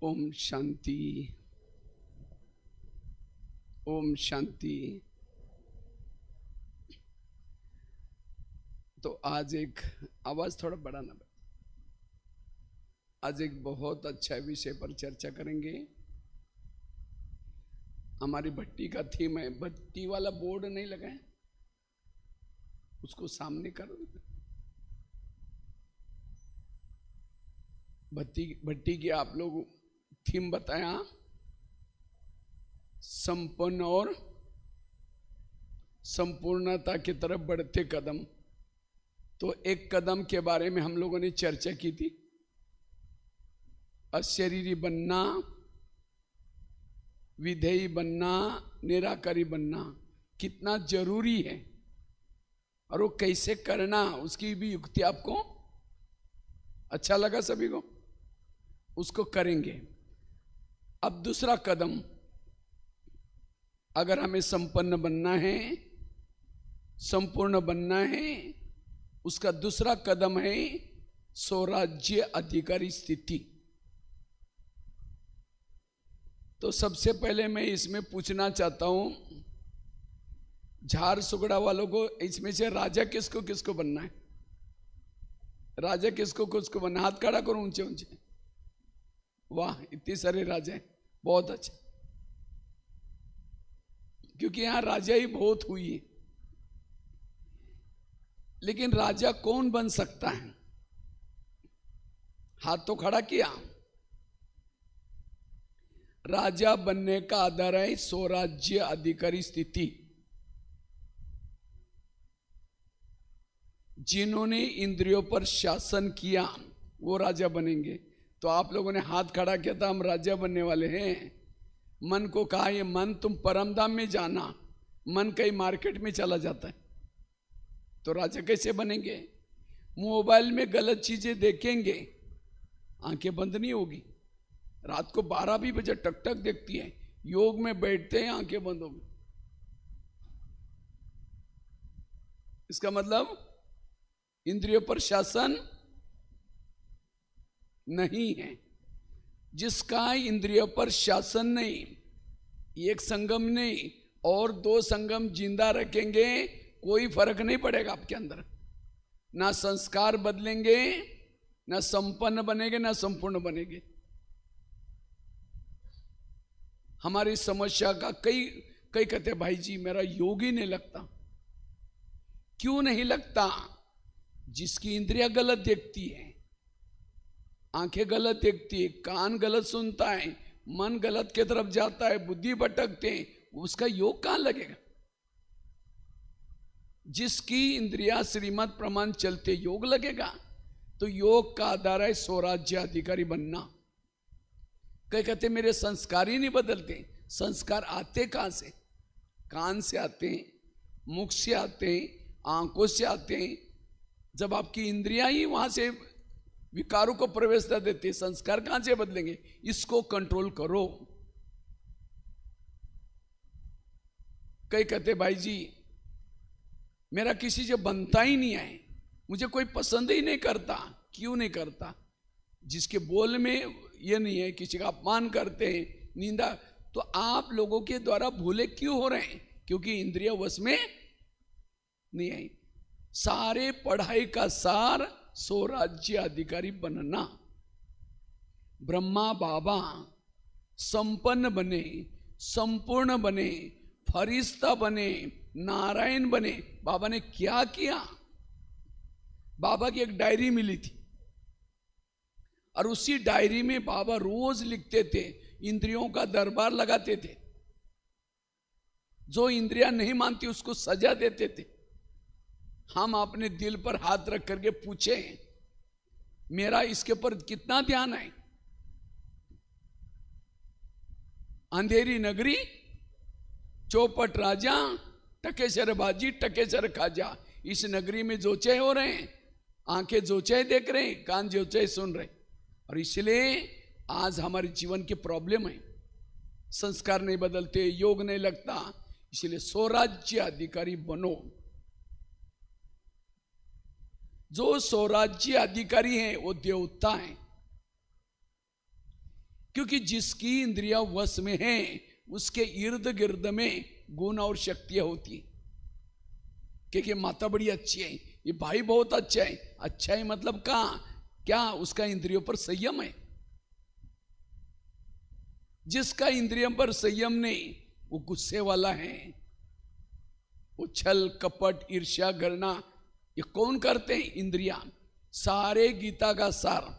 ओम शांति, ओम शांति। तो आज एक आवाज थोड़ा बढ़ाना, आज एक बहुत अच्छा विषय पर चर्चा करेंगे। हमारी भट्टी का थीम है, भट्टी वाला बोर्ड नहीं लगा है, उसको सामने करो। भट्टी की आप लोग थीम बताया, संपन्न और संपूर्णता की तरफ बढ़ते कदम। तो एक कदम के बारे में हम लोगों ने चर्चा की थी, अशरीरी बनना, विधेयी बनना, निराकारी बनना कितना जरूरी है और वो कैसे करना, उसकी भी युक्ति आपको अच्छा लगा सभी को, उसको करेंगे। अब दूसरा कदम, अगर हमें संपन्न बनना है, संपूर्ण बनना है, उसका दूसरा कदम है स्वराज्य अधिकारी स्थिति। तो सबसे पहले मैं इसमें पूछना चाहता हूं, झारसुगड़ा वालों को इसमें से राजा किसको किसको बनना है? राजा किसको किसको बनना? हाथ खड़ा करो ऊंचे ऊंचे। वाह, इतने सारे राजा हैं, बहुत अच्छा। क्योंकि यहां राजा ही बहुत हुई है, लेकिन राजा कौन बन सकता है? हाथ तो खड़ा किया। राजा बनने का आधार है स्वराज्य अधिकारी स्थिति। जिन्होंने इंद्रियों पर शासन किया वो राजा बनेंगे। तो आप लोगों ने हाथ खड़ा किया था, हम राजा बनने वाले हैं। मन को कहा, ये मन तुम परमधाम में जाना, मन कहीं मार्केट में चला जाता है, तो राजा कैसे बनेंगे? मोबाइल में गलत चीजें देखेंगे, आंखें बंद नहीं होगी। रात को 12 भी बजे टक टक देखती है, योग में बैठते हैं आंखें बंद होगी। इसका मतलब इंद्रियों पर शासन नहीं है। जिसका इंद्रियों पर शासन नहीं, एक संगम नहीं और 2 संगम जिंदा रखेंगे, कोई फर्क नहीं पड़ेगा आपके अंदर। ना संस्कार बदलेंगे, ना संपन्न बनेंगे, ना संपूर्ण बनेंगे। हमारी समस्या का कई कहते भाई जी मेरा योग ही नहीं लगता। क्यों नहीं लगता? जिसकी इंद्रिया गलत देखती है, आंखें गलत देखती है, कान गलत सुनता है, मन गलत की तरफ जाता है, बुद्धि भटकते हैं, उसका योग कहां लगेगा? जिसकी इंद्रिया श्रीमत प्रमाण चलते योग लगेगा। तो योग का आधार है स्वराज्य अधिकारी बनना। कई कहते मेरे संस्कार ही नहीं बदलते। संस्कार आते कहां से? कान से आते हैं, मुख से आते हैं, आंखों से आते हैं। जब आपकी इंद्रियां ही वहां से विकारों को प्रवेश देते, संस्कार कहां से बदलेंगे? इसको कंट्रोल करो। कई कहते भाई जी मेरा किसी से बनता ही नहीं है, मुझे कोई पसंद ही नहीं करता। क्यों नहीं करता? जिसके बोल में ये नहीं है, किसी का अपमान करते हैं, निंदा। तो आप लोगों के द्वारा भूले क्यों हो रहे हैं? क्योंकि इंद्रिय वश में नहीं आई। सारे पढ़ाई का सार स्वराज्य अधिकारी बनना। ब्रह्मा बाबा संपन्न बने, संपूर्ण बने, फरिश्ता बने, नारायण बने। बाबा ने क्या किया? बाबा की एक डायरी मिली थी और उसी डायरी में बाबा रोज लिखते थे, इंद्रियों का दरबार लगाते थे। जो इंद्रियां नहीं मानती उसको सजा देते थे। हम अपने दिल पर हाथ रख करके पूछे, मेरा इसके ऊपर कितना ध्यान है? अंधेरी नगरी, चौपट राजा, टकेसर बाजी, टकेसर खाजा। इस नगरी में जोचे हो रहे हैं, आंखें जोचे देख रहे हैं, कान जोचे सुन रहे। और इसलिए आज हमारे जीवन की प्रॉब्लम है, संस्कार नहीं बदलते, योग नहीं लगता। इसलिए स्वराज्य अधिकारी बनो। जो स्वराज्य अधिकारी हैं वो देवता हैं। क्योंकि जिसकी इंद्रिया वश में है उसके इर्द गिर्द में गुण और शक्तियां होती है। क्योंकि माता बड़ी अच्छी है, ये भाई बहुत अच्छा है। अच्छा है मतलब क्या उसका इंद्रियों पर संयम है। जिसका इंद्रियों पर संयम नहीं वो गुस्से वाला है। वो छल कपट ईर्ष्या घृणा ये कौन करते हैं? इंद्रिया। सारे गीता का सार,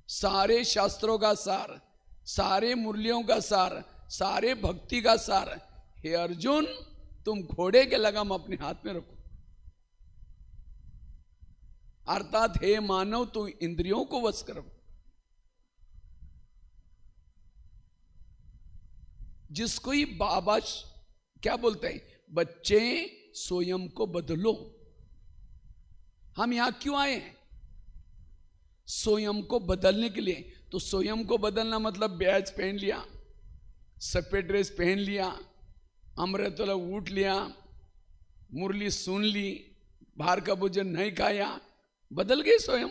सारे शास्त्रों का सार, सारे मूल्यों का सार, सारे भक्ति का सार, हे अर्जुन तुम घोड़े के लगाम अपने हाथ में रखो। अर्थात हे मानव तू इंद्रियों को वश करो। जिसको ही बाबा क्या बोलते हैं, बच्चे स्वयं को बदलो। हम यहां क्यों आए हैं? स्वयं को बदलने के लिए। तो स्वयं को बदलना मतलब बैज पहन लिया, सफेद ड्रेस पहन लिया, अमृतला उठ लिया, मुरली सुन ली, बाहर का भोजन नहीं खाया, बदल गए स्वयं।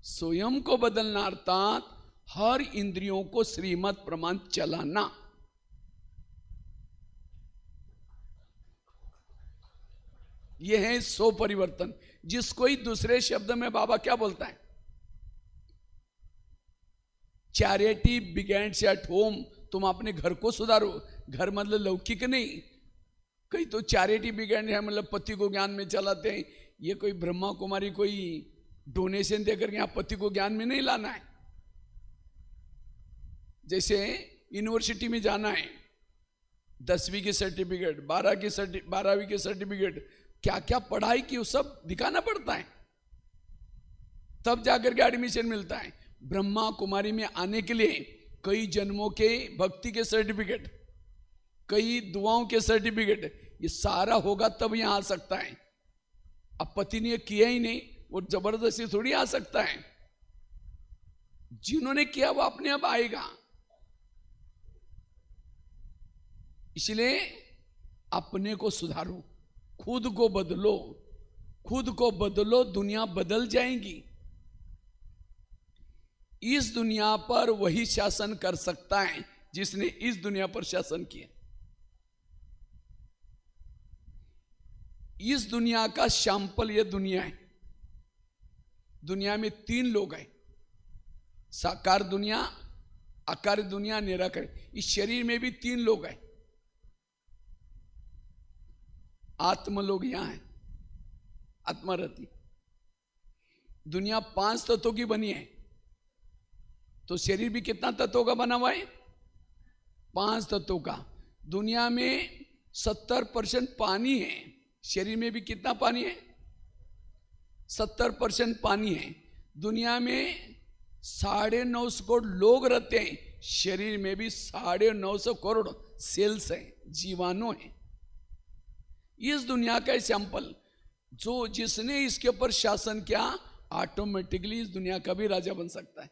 स्वयं को बदलना अर्थात हर इंद्रियों को श्रीमत प्रमाण चलाना। यह है सो परिवर्तन। जिसको ही दूसरे शब्द में बाबा क्या बोलता है, चैरिटी बिगेन्स एट होम। तुम अपने घर को सुधारो। घर मतलब लौकिक नहीं। कई तो चैरिटी बिगेन है मतलब पति को ज्ञान में चलाते हैं। ये कोई ब्रह्मा कुमारी कोई डोनेशन देकर यहां पति को ज्ञान में नहीं लाना है। जैसे यूनिवर्सिटी में जाना है, 10वीं की सर्टिफिकेट, 12वीं की सर्टिफिकेट, क्या क्या पढ़ाई की वो सब दिखाना पड़ता है, तब जाकर के एडमिशन मिलता है। ब्रह्मा कुमारी में आने के लिए कई जन्मों के भक्ति के सर्टिफिकेट, कई दुआओं के सर्टिफिकेट, ये सारा होगा तब यहां आ सकता है। अब पति ने किया ही नहीं, वो जबरदस्ती थोड़ी आ सकता है। जिन्होंने किया वो अपने आप आएगा। इसलिए अपने को सुधारो, खुद को बदलो। खुद को बदलो, दुनिया बदल जाएगी। इस दुनिया पर वही शासन कर सकता है जिसने इस दुनिया पर शासन किया। इस दुनिया का सैंपल यह दुनिया है। दुनिया में 3 लोग हैं, साकार दुनिया, आकार दुनिया, निराकार। इस शरीर में भी 3 लोग हैं। आत्म लोग यहां हैं, आत्मरति। दुनिया 5 तत्वों की बनी है, तो शरीर भी कितना तत्वों का बना हुआ है? 5 तत्वों का। दुनिया में 70% पानी है, शरीर में भी कितना पानी है? 70% पानी है। दुनिया में 950 करोड़ लोग रहते हैं, शरीर में भी 950 करोड़ सेल्स हैं, जीवाणु हैं। इस दुनिया का सैंपल जिसने इसके ऊपर शासन किया, ऑटोमेटिकली इस दुनिया का भी राजा बन सकता है।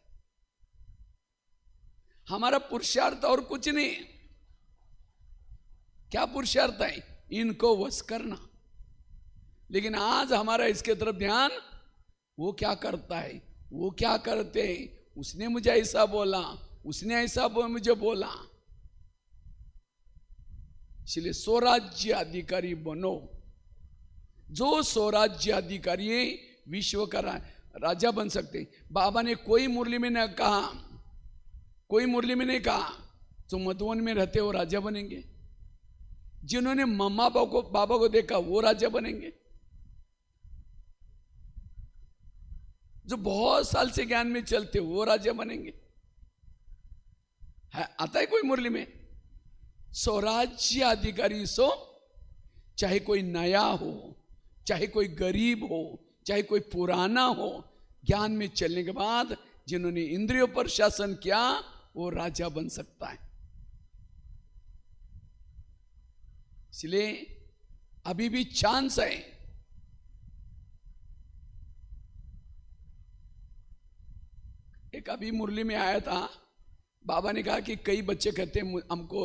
हमारा पुरुषार्थ और कुछ नहीं। क्या पुरुषार्थ है? इनको वश करना। लेकिन आज हमारा इसके तरफ ध्यान, वो क्या करता है, वो क्या करते हैं, उसने मुझे ऐसा बोला, उसने ऐसा मुझे बोला। इसलिए स्वराज्य अधिकारी बनो। जो स्वराज्य अधिकारी है विश्व का राजा बन सकते। बाबा ने कोई मुरली में नहीं कहा, कोई मुरली में नहीं कहा जो मधुवन में रहते हो राजा बनेंगे। जिन्होंने मम्मा बाबा को देखा वो राजा बनेंगे। जो बहुत साल से ज्ञान में चलते वो राजा बनेंगे। है आता है कोई मुरली में? स्वराज्य अधिकारी सो, चाहे कोई नया हो, चाहे कोई गरीब हो, चाहे कोई पुराना हो, ज्ञान में चलने के बाद जिन्होंने इंद्रियों पर शासन किया वो राजा बन सकता है। इसलिए अभी भी चांस है। एक अभी मुरली में आया था, बाबा ने कहा कि कई बच्चे कहते हैं हमको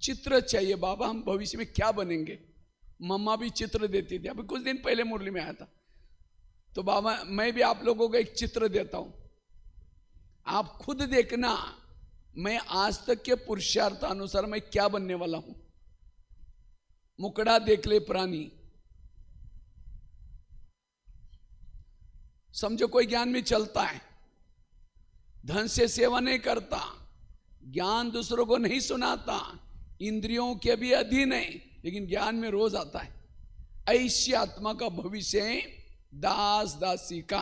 चित्र चाहिए बाबा, हम भविष्य में क्या बनेंगे। मम्मा भी चित्र देती थी। अभी कुछ दिन पहले मुरली में आया था, तो बाबा मैं भी आप लोगों को एक चित्र देता हूं। आप खुद देखना, मैं आज तक के पुरुषार्थ अनुसार मैं क्या बनने वाला हूं। मुकड़ा देख ले प्राणी, समझो कोई ज्ञान में चलता है, धन से सेवा नहीं करता, ज्ञान दूसरों को नहीं सुनाता, इंद्रियों के भी अधीन है, लेकिन ज्ञान में रोज आता है, ऐसी आत्मा का भविष्य है दास दासी का।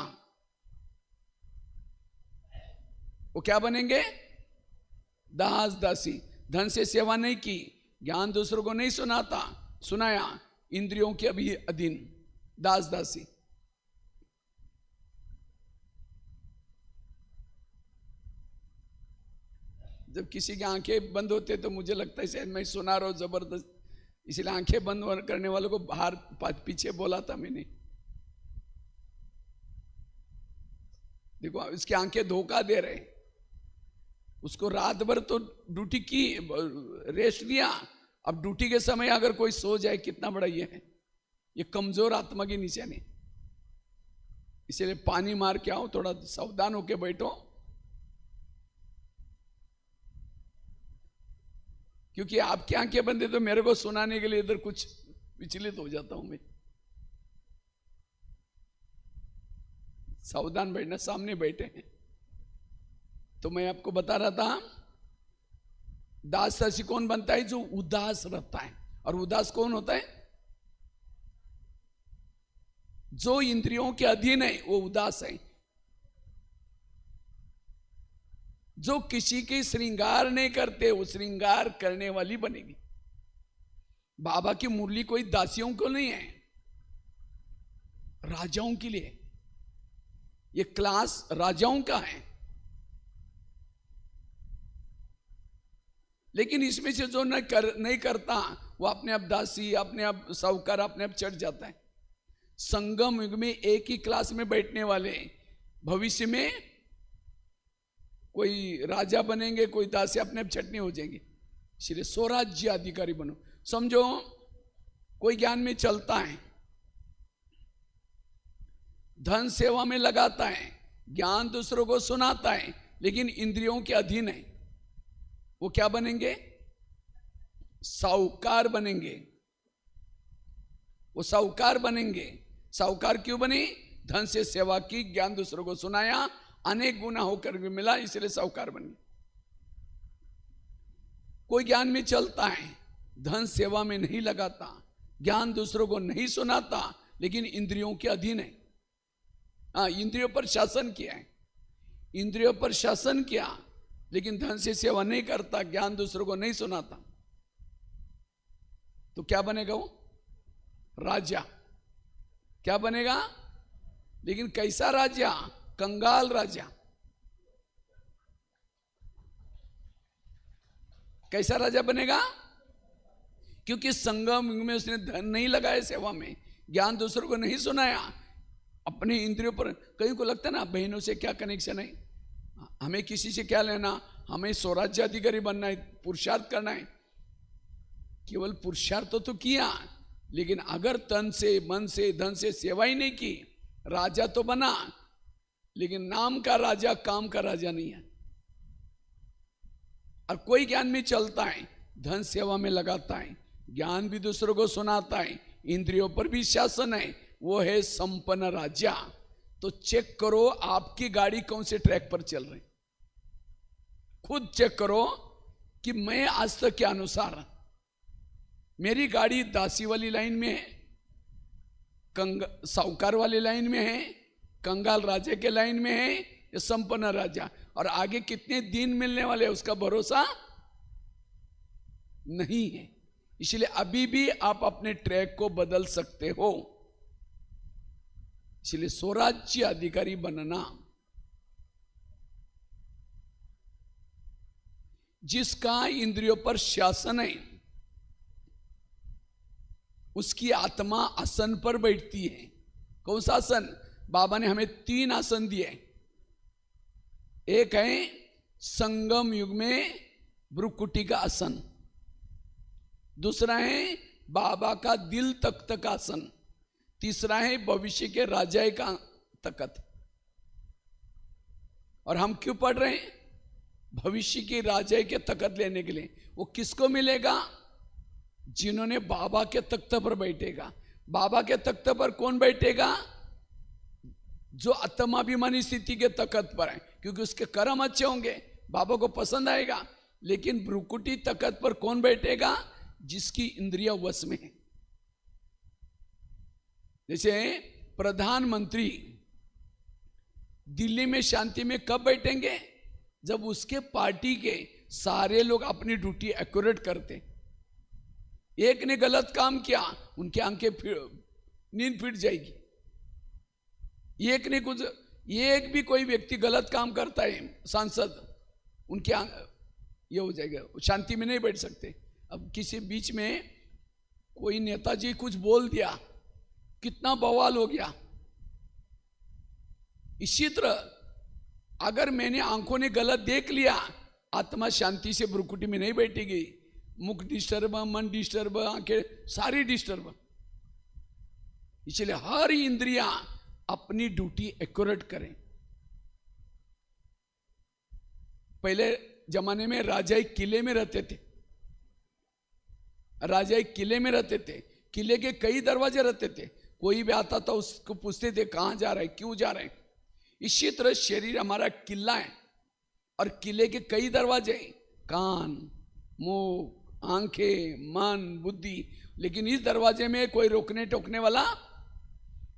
वो क्या बनेंगे? दास दासी। धन से सेवा नहीं की, ज्ञान दूसरों को नहीं सुनाता, सुनाया, इंद्रियों के अभी अधीन, दास दासी। जब किसी की आंखें बंद होते तो मुझे लगता है शायद मैं सुना रहा हूं जबरदस्त, इसलिए आंखें बंद करने वालों को बाहर पीछे बोला था मैंने। देखो इसकी आंखें धोखा दे रहे, उसको रात भर तो ड्यूटी की, रेस्ट लिया, अब ड्यूटी के समय अगर कोई सो जाए कितना बड़ा ये है, ये कमजोर आत्मा की निशानी। इसलिए पानी मार के आओ, थोड़ा सावधान होके बैठो, क्योंकि आपकी आंखें बंद है तो मेरे को सुनाने के लिए इधर कुछ विचलित हो जाता हूं मैं। सावधान बैठना, सामने बैठे हैं। तो मैं आपको बता रहा था, दास दासी कौन बनता है? जो उदास रहता है। और उदास कौन होता है? जो इंद्रियों के अधीन है वो उदास है। जो किसी के श्रृंगार नहीं करते वो श्रृंगार करने वाली बनेगी। बाबा की मुरली कोई दासियों को नहीं है, राजाओं के लिए। ये क्लास राजाओं का है, लेकिन इसमें से जो नहीं करता वो अपने आप दासी, अपने आप साहूकार, अपने आप चढ़ जाता है। संगम युग में एक ही क्लास में बैठने वाले भविष्य में कोई राजा बनेंगे, कोई दासी, अपने आप चटनी हो जाएंगे। इसलिए स्वराज्य अधिकारी बनो। समझो कोई ज्ञान में चलता है, धन सेवा में लगाता है, ज्ञान दूसरों को सुनाता है, लेकिन इंद्रियों के अधीन है, वो क्या बनेंगे? साहूकार बनेंगे। वो साहूकार बनेंगे। साहूकार क्यों बने? धन से सेवा की, ज्ञान दूसरों को सुनाया, अनेक गुना होकर भी मिला, इसलिए साहूकार बने। कोई ज्ञान में चलता है, धन सेवा में नहीं लगाता, ज्ञान दूसरों को नहीं सुनाता, लेकिन इंद्रियों के अधीन है। हाँ, इंद्रियों पर शासन किया है, इंद्रियों पर शासन किया, लेकिन धन से सेवा नहीं करता, ज्ञान दूसरों को नहीं सुनाता, तो क्या बनेगा वो? राजा। क्या बनेगा? लेकिन कैसा राजा? कंगाल राजा। कैसा राजा बनेगा? क्योंकि संगम युग में उसने धन नहीं लगाया सेवा में, ज्ञान दूसरों को नहीं सुनाया, अपने इंद्रियों पर। कहीं को लगता है ना, बहनों से क्या कनेक्शन है, हमें किसी से क्या लेना, हमें स्वराज्य अधिकारी बनना है, पुरुषार्थ करना है। केवल पुरुषार्थ तो किया, लेकिन अगर तन से, मन से, धन से सेवा ही नहीं की, राजा तो बना, लेकिन नाम का राजा, काम का राजा नहीं है। और कोई ज्ञान में चलता है, धन सेवा में लगाता है, ज्ञान भी दूसरों को सुनाता है, इंद्रियों पर भी शासन है, वो है संपन्न राजा। तो चेक करो आपकी गाड़ी कौन से ट्रैक पर चल रही, खुद चेक करो कि मैं आज तक के अनुसार मेरी गाड़ी दासी वाली लाइन में है, साहूकार वाली लाइन में है, कंगाल राजा के लाइन में है, या संपन्न राजा। और आगे कितने दिन मिलने वाले उसका भरोसा नहीं है। इसलिए अभी भी आप अपने ट्रैक को बदल सकते हो। इसलिए स्वराज्य अधिकारी बनना, जिसका इंद्रियों पर शासन है, उसकी आत्मा आसन पर बैठती है। कौन सा आसन? बाबा ने हमें 3 आसन दिए। एक है संगम युग में भ्रुकुटी का आसन, दूसरा है बाबा का दिल तख्त का आसन, तीसरा है भविष्य के राजा का तख्त। और हम क्यों पढ़ रहे हैं? भविष्य की राजा के तख्त लेने के लिए। वो किसको मिलेगा? जिन्होंने बाबा के तख्त पर बैठेगा। बाबा के तख्त पर कौन बैठेगा? जो आत्माभिमानी स्थिति के तख्त पर है, क्योंकि उसके कर्म अच्छे होंगे, बाबा को पसंद आएगा। लेकिन भ्रुकुटी तख्त पर कौन बैठेगा? जिसकी इंद्रिया वश में है। जैसे प्रधानमंत्री दिल्ली में शांति में कब बैठेंगे? जब उसके पार्टी के सारे लोग अपनी ड्यूटी एक्यूरेट करते। एक ने गलत काम किया, उनकी आंखें नींद फिट जाएगी। एक भी कोई व्यक्ति गलत काम करता है, सांसद, उनकी ये हो जाएगा, शांति में नहीं बैठ सकते। अब किसी बीच में कोई नेताजी कुछ बोल दिया, कितना बवाल हो गया। इसी तरह अगर मैंने आंखों ने गलत देख लिया, आत्मा शांति से भ्रुकुटी में नहीं बैठेगी। मुख डिस्टर्ब, मन डिस्टर्ब, आंखें सारी डिस्टर्ब। इसलिए हर इंद्रियां अपनी ड्यूटी एक्यूरेट करें। पहले जमाने में राजा एक किले में रहते थे। राजा एक किले में रहते थे। किले के कई दरवाजे रहते थे। कोई भी आता था उसको पूछते थे कहां जा रहे, क्यों जा रहे। इसी तरह शरीर हमारा किला है और किले के कई दरवाजे, कान, मुंह, आंखें, मन, बुद्धि। लेकिन इस दरवाजे में कोई रोकने टोकने वाला,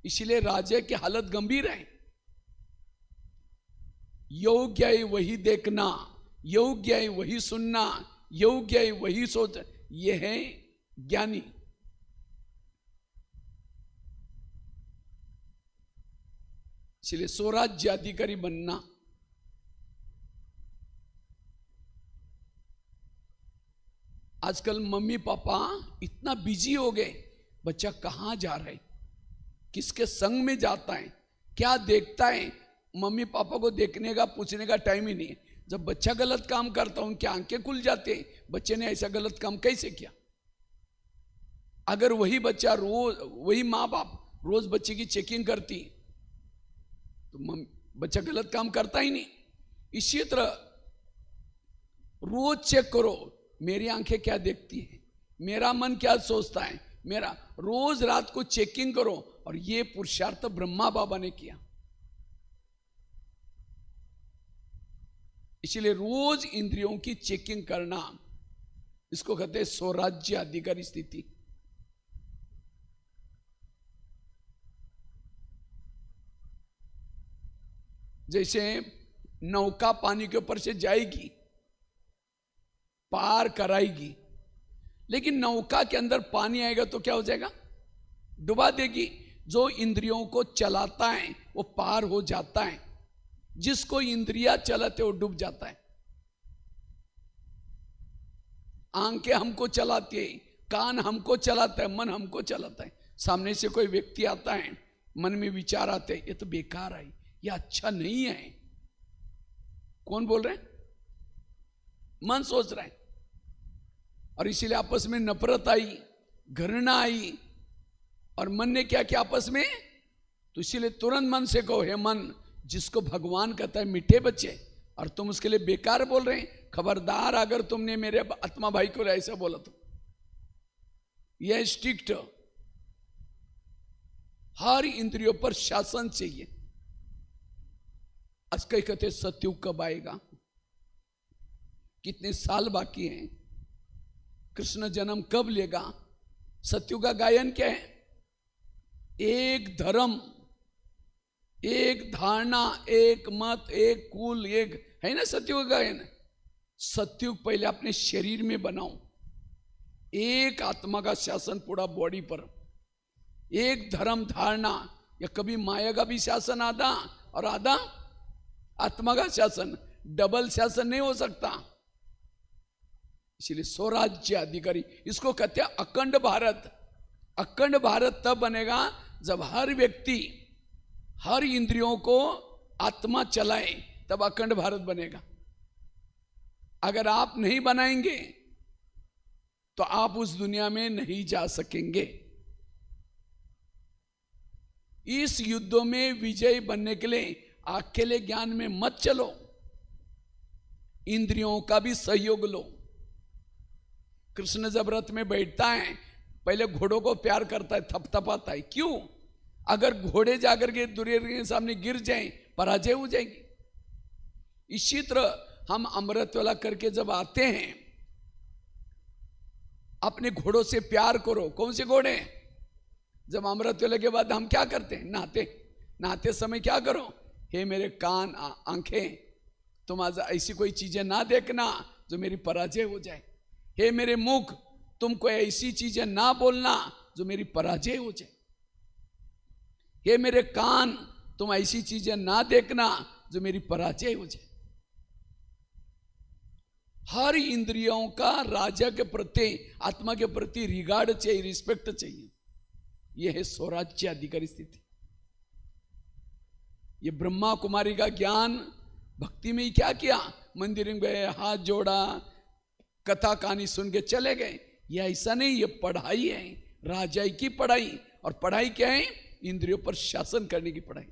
इसलिए राजा की हालत गंभीर है। योग्य है वही देखना, योग्य है वही सुनना, योग्य है वही सोच। ये है ज्ञानी। इसलिए स्वराज्य अधिकारी बनना। आजकल मम्मी पापा इतना बिजी हो गए, बच्चा कहां जा रहा है, किसके संग में जाता है, क्या देखता है, मम्मी पापा को देखने का पूछने का टाइम ही नहीं है। जब बच्चा गलत काम करता है उनकी आंखें खुल जाते हैं, बच्चे ने ऐसा गलत काम कैसे किया। अगर वही बच्चा रोज, वही माँ बाप रोज बच्चे की चेकिंग करती तो बच्चा गलत काम करता ही नहीं। इसी तरह रोज चेक करो मेरी आंखें क्या देखती है, मेरा मन क्या सोचता है, मेरा रोज रात को चेकिंग करो। और ये पुरुषार्थ ब्रह्मा बाबा ने किया। इसलिए रोज इंद्रियों की चेकिंग करना, इसको कहते हैं स्वराज्य अधिकारी स्थिति। जैसे नौका पानी के ऊपर से जाएगी, पार कराएगी, लेकिन नौका के अंदर पानी आएगा तो क्या हो जाएगा? डुबा देगी। जो इंद्रियों को चलाता है वो पार हो जाता है, जिसको इंद्रियां चलाते वो डूब जाता है। आंखें हमको चलाती है, कान हमको चलाता है, मन हमको चलाता है। सामने से कोई व्यक्ति आता है, मन में विचार आते हैं, ये तो बेकार है, ये अच्छा नहीं है। कौन बोल रहे हैं? मन सोच रहा है। और इसीलिए आपस में नफरत आई, घृणा आई, और मन ने क्या किया आपस में? तो इसीलिए तुरंत मन से कहो, हे मन, जिसको भगवान कहता है मीठे बच्चे, और तुम उसके लिए बेकार बोल रहे हैं, खबरदार अगर तुमने मेरे आत्मा भाई को ऐसा बोला तो। यह स्ट्रिक्ट, हर इंद्रियों पर शासन चाहिए। आज कई कहते सतयुग कब आएगा, कितने साल बाकी हैं, कृष्ण जन्म कब लेगा। सतयुग का गायन क्या है? एक धर्म, एक धारणा, एक मत, एक कुल, एक है ना सतयुग का गायन। सतयुग पहले अपने शरीर में बनाओ, एक आत्मा का शासन पूरा बॉडी पर, एक धर्म धारणा, या कभी माया का भी शासन आधा और आधा आत्मा का शासन, डबल शासन नहीं हो सकता। इसलिए स्वराज्य अधिकारी, इसको कहते हैं अखंड भारत। अखंड भारत तब बनेगा जब हर व्यक्ति हर इंद्रियों को आत्मा चलाए, तब अखंड भारत बनेगा। अगर आप नहीं बनाएंगे तो आप उस दुनिया में नहीं जा सकेंगे। इस युद्धों में विजयी बनने के लिए अकेले ज्ञान में मत चलो, इंद्रियों का भी सहयोग लो। कृष्ण जब रथ में बैठता है पहले घोड़ों को प्यार करता है, थपथपाता है। क्यों? अगर घोड़े जाकर के दुर्योधन के सामने गिर जाएं, पराजय हो जाएगी। इसी तरह हम अमृतवेला करके जब आते हैं, अपने घोड़ों से प्यार करो। कौन से घोड़े? जब अमृतवेला के बाद हम क्या करते हैं? नहाते समय क्या करो? हे मेरे कान आंखें, तुम आज ऐसी कोई चीजें ना देखना जो मेरी पराजय हो जाए। हे मेरे मुख, तुम कोई ऐसी चीजें ना बोलना जो मेरी पराजय हो जाए। हे मेरे कान, तुम ऐसी चीजें ना देखना जो मेरी पराजय हो जाए। हर इंद्रियों का राजा के प्रति, आत्मा के प्रति रिगार्ड चाहिए, रिस्पेक्ट चाहिए। यह है स्वराज्य अधिकारी स्थिति। ये ब्रह्मा कुमारी का ज्ञान भक्ति में ही क्या किया? मंदिर में गए, हाथ जोड़ा, कथा कहानी सुन के चले गए। ये ऐसा नहीं, ये पढ़ाई है, राजा की पढ़ाई। और पढ़ाई क्या है? इंद्रियों पर शासन करने की पढ़ाई।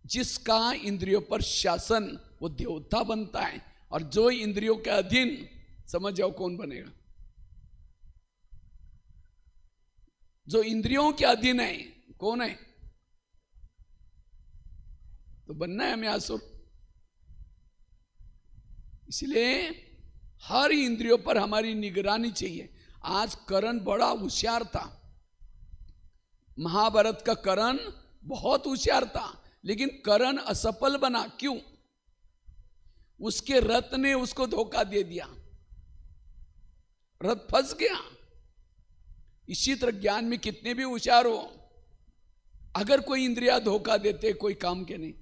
जिसका इंद्रियों पर शासन, वो देवता बनता है। और जो इंद्रियों के अधीन, समझ जाओ कौन बनेगा? जो इंद्रियों के अधीन है, कौन है? तो बनना है हमें असुर। इसलिए हर इंद्रियों पर हमारी निगरानी चाहिए। आज कर्ण बड़ा होशियार था, महाभारत का कर्ण बहुत होशियार था, लेकिन कर्ण असफल बना। क्यों? उसके रथ ने उसको धोखा दे दिया, रथ फंस गया। इसी तरह ज्ञान में कितने भी होशियार हो, अगर कोई इंद्रिया धोखा देते, कोई काम के नहीं,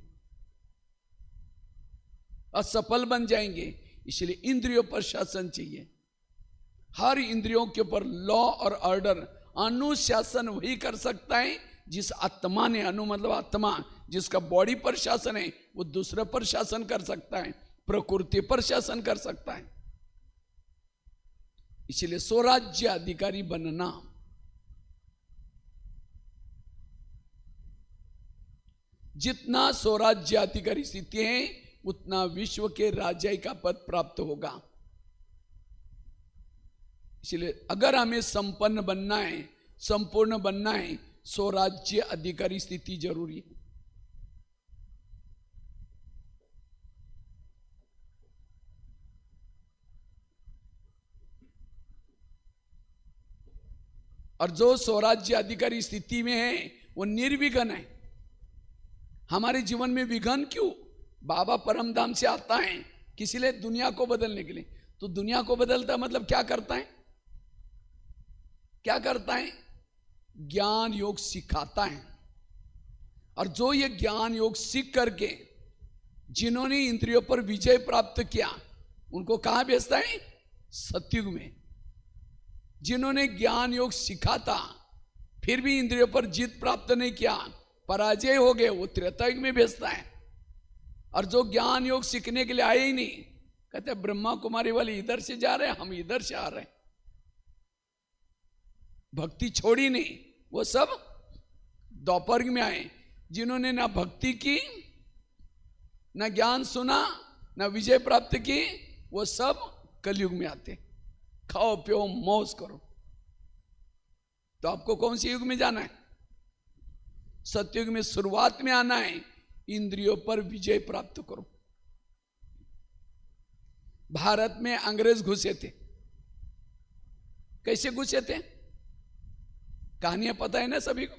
असफल बन जाएंगे। इसलिए इंद्रियों पर शासन चाहिए। हर इंद्रियों के ऊपर लॉ और ऑर्डर, अनुशासन वही कर सकता है जिस आत्मा ने, अनु मतलब आत्मा, जिसका बॉडी पर शासन है, वो दूसरे पर शासन कर सकता है, प्रकृति पर शासन कर सकता है। इसलिए स्वराज्य अधिकारी बनना। जितना स्वराज्य अधिकारी स्थिति है, उतना विश्व के राजा का पद प्राप्त होगा। इसलिए अगर हमें संपन्न बनना है, संपूर्ण बनना है, स्वराज्य अधिकारी स्थिति जरूरी है। और जो स्वराज्य अधिकारी स्थिति में है, वो निर्विघ्न है। हमारे जीवन में विघ्न क्यों? बाबा परमधाम से आता है किसी लिए? दुनिया को बदलने के लिए। तो दुनिया को बदलता मतलब क्या करता है? क्या करता है? ज्ञान योग सिखाता है। और जो ये ज्ञान योग सीख करके जिन्होंने इंद्रियों पर विजय प्राप्त किया, उनको कहां भेजता है? सतयुग में। जिन्होंने ज्ञान योग सीखा था, फिर भी इंद्रियों पर जीत प्राप्त नहीं किया, पराजय हो गए, वो त्रेता युग में भेजता है। और जो ज्ञान योग सीखने के लिए आए ही नहीं, कहते ब्रह्मा कुमारी वाले इधर से जा रहे हैं, हम इधर से आ रहे हैं। भक्ति छोड़ी नहीं, वो सब द्वापर में आए। जिन्होंने ना भक्ति की, ना ज्ञान सुना, ना विजय प्राप्त की, वो सब कलयुग में आते। खाओ पियो मौज करो। तो आपको कौन से युग में जाना है? सतयुग में शुरुआत में आना है। इंद्रियों पर विजय प्राप्त करो। भारत में अंग्रेज घुसे थे। कैसे घुसे थे? कहानियां पता है ना सभी को।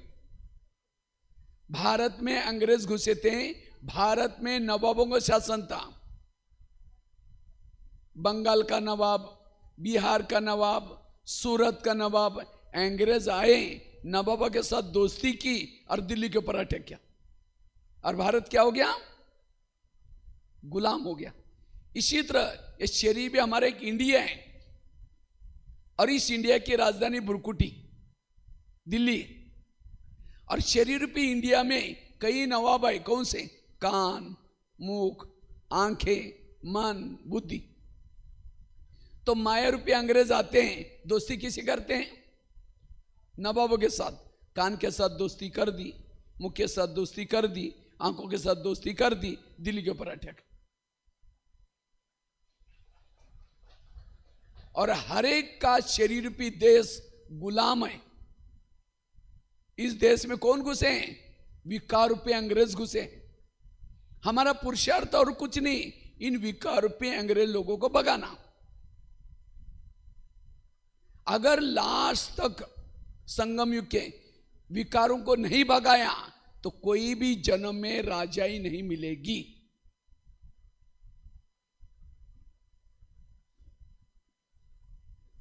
भारत में अंग्रेज घुसे थे। भारत में नवाबों का शासन था। बंगाल का नवाब, बिहार का नवाब, सूरत का नवाब। अंग्रेज आए, नवाबों के साथ दोस्ती की और दिल्ली के ऊपर अटैक किया, और भारत क्या हो गया? गुलाम हो गया। इसी तरह ये शरीर भी हमारा एक इंडिया है, और इस इंडिया की राजधानी बुरकुटी, दिल्ली। और शरीर रूपी इंडिया में कई नवाब है। कौन से? कान, मुख, आंखें, मन, बुद्धि। तो माया रूपी अंग्रेज आते हैं, दोस्ती किसी करते हैं? नवाबों के साथ। कान के साथ दोस्ती कर दी, मुख के साथ दोस्ती कर दी, आंखों के साथ दोस्ती कर दी, दिल्ली के ऊपर अटैक। और हर एक का शरीर रूपी देश गुलाम है। इस देश में कौन घुसे हैं? विकार रूपी अंग्रेज घुसे हैं। हमारा पुरुषार्थ और कुछ नहीं, इन विकार रूपी अंग्रेज लोगों को भगाना। अगर लास्ट तक संगम युग के विकारों को नहीं भगाया तो कोई भी जन्म में राजाई नहीं मिलेगी।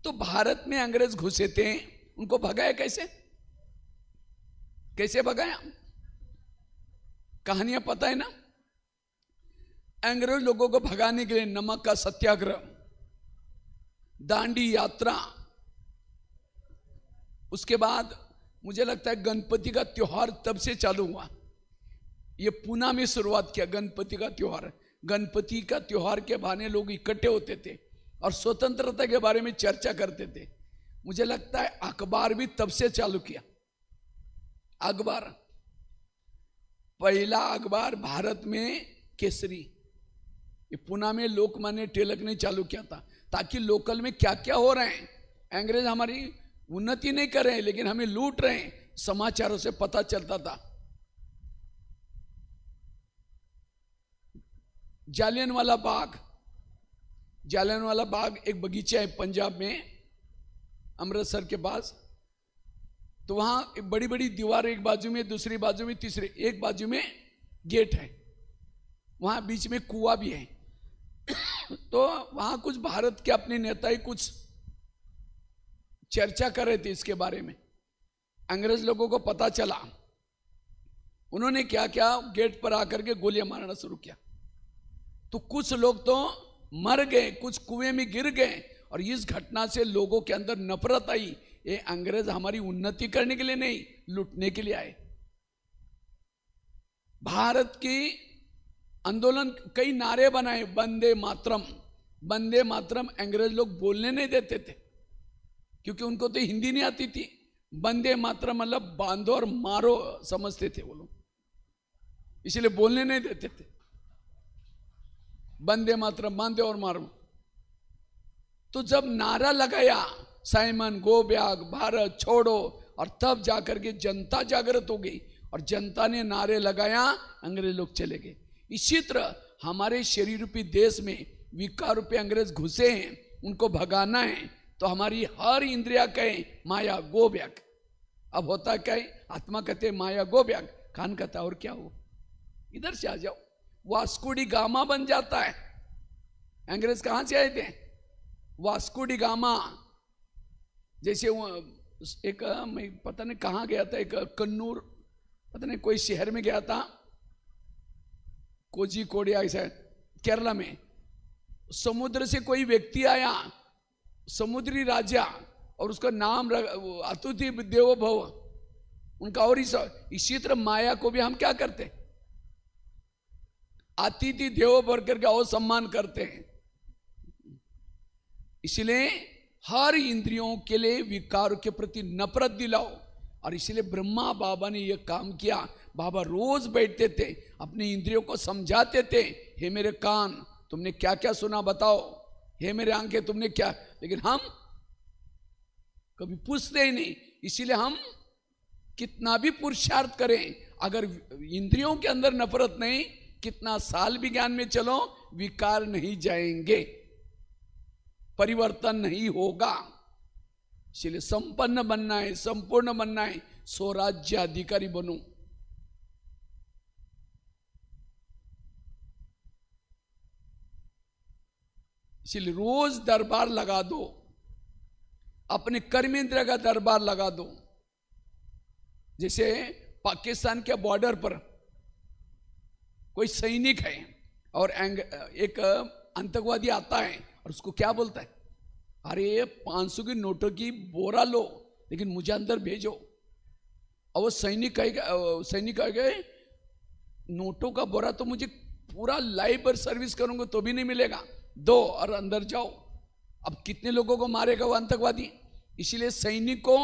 तो भारत में अंग्रेज घुसे थे, उनको भगाया कैसे? कैसे भगाया? कहानियां पता है ना। अंग्रेज लोगों को भगाने के लिए नमक का सत्याग्रह, दांडी यात्रा, उसके बाद मुझे लगता है गणपति का त्योहार तब से चालू हुआ। ये पूना में शुरुआत किया गणपति का त्योहार। गणपति का त्योहार के बहाने लोग इकट्ठे होते थे और स्वतंत्रता के बारे में चर्चा करते थे। मुझे लगता है अखबार भी तब से चालू किया। अखबार, पहला अखबार भारत में केसरी, ये पूना में लोकमान्य तिलक ने चालू किया था, ताकि लोकल में क्या क्या हो रहे हैं। अंग्रेज हमारी उन्नति नहीं कर रहे हैं लेकिन हमें लूट रहे हैं, समाचारों से पता चलता था। जालियनवाला बाग, जालियनवाला बाग एक बगीचा है पंजाब में, अमृतसर के पास। तो वहां एक बड़ी बड़ी दीवार, एक बाजू में, दूसरी बाजू में, तीसरी, एक बाजू में गेट है, वहां बीच में कुआं भी है। तो वहां कुछ भारत के अपने नेता ही कुछ चर्चा कर रहे थे इसके बारे में। अंग्रेज लोगों को पता चला, उन्होंने क्या क्या गेट पर आकर के गोलियां मारना शुरू किया। तो कुछ लोग तो मर गए, कुछ कुएं में गिर गए। और इस घटना से लोगों के अंदर नफरत आई, ये अंग्रेज हमारी उन्नति करने के लिए नहीं, लूटने के लिए आए। भारत की आंदोलन, कई नारे बनाए, वंदे मातरम, वंदे मातरम अंग्रेज लोग बोलने नहीं देते थे क्योंकि उनको तो हिंदी नहीं आती थी। वंदे मातरम मतलब बांधो और मारो समझते थे वो लोग, इसलिए बोलने नहीं देते थे। वंदे मातरम, बांधो और मारो। तो जब नारा लगाया साइमन गो बैक, भारत छोड़ो, और तब जाकर के जनता जागृत हो गई और जनता ने नारे लगाया, अंग्रेज लोग चले गए। इसी तरह हमारे शरीर रूपी देश में विकार रूपी अंग्रेज घुसे हैं, उनको भगाना है। तो हमारी हर इंद्रिया कहे माया गो बैक। अब होता क्या है, आत्मा कहते माया गो बैक, कान कहता और क्या हो, इधर से आ जाओ। वास्को डी गामा बन जाता है। अंग्रेज कहां से आए थे? Vasco D gamma. जैसे एक, मैं पता नहीं कहां गया था, एक कन्नूर, पता नहीं कोई शहर में गया था, कोझिकोड ऐसा केरला में। समुद्र से कोई व्यक्ति आया, समुद्री राजा, और उसका नाम अतिथि देवो भव, उनका। और इसी तरह माया को भी हम क्या करते, अतिथि देवो भव करके और सम्मान करते हैं। इसलिए हर इंद्रियों के लिए विकार के प्रति नफरत दिलाओ। और इसलिए ब्रह्मा बाबा ने यह काम किया। बाबा रोज बैठते थे, अपनी इंद्रियों को समझाते थे, हे मेरे कान तुमने क्या क्या सुना बताओ, हे मेरे आंखें तुमने क्या। लेकिन हम कभी पूछते ही नहीं। इसीलिए हम कितना भी पुरुषार्थ करें, अगर इंद्रियों के अंदर नफरत नहीं, कितना साल भी ज्ञान में चलो, विकार नहीं जाएंगे, परिवर्तन नहीं होगा। इसलिए संपन्न बनना है, संपूर्ण बनना है, स्वराज्य अधिकारी बनो। इसलिए रोज दरबार लगा दो, अपने कर्मेंद्र का दरबार लगा दो। जैसे पाकिस्तान के बॉर्डर पर कोई सैनिक है और एक आतंकवादी आता है और उसको क्या बोलता है, अरे 500 की नोटों की बोरा लो लेकिन मुझे अंदर भेजो। और वो सैनिक कहेगा नोटों का बोरा तो मुझे पूरा लाइफ पर सर्विस करूंगा तो भी नहीं मिलेगा, दो और अंदर जाओ। अब कितने लोगों को मारेगा वो आतंकवादी। इसलिए सैनिक को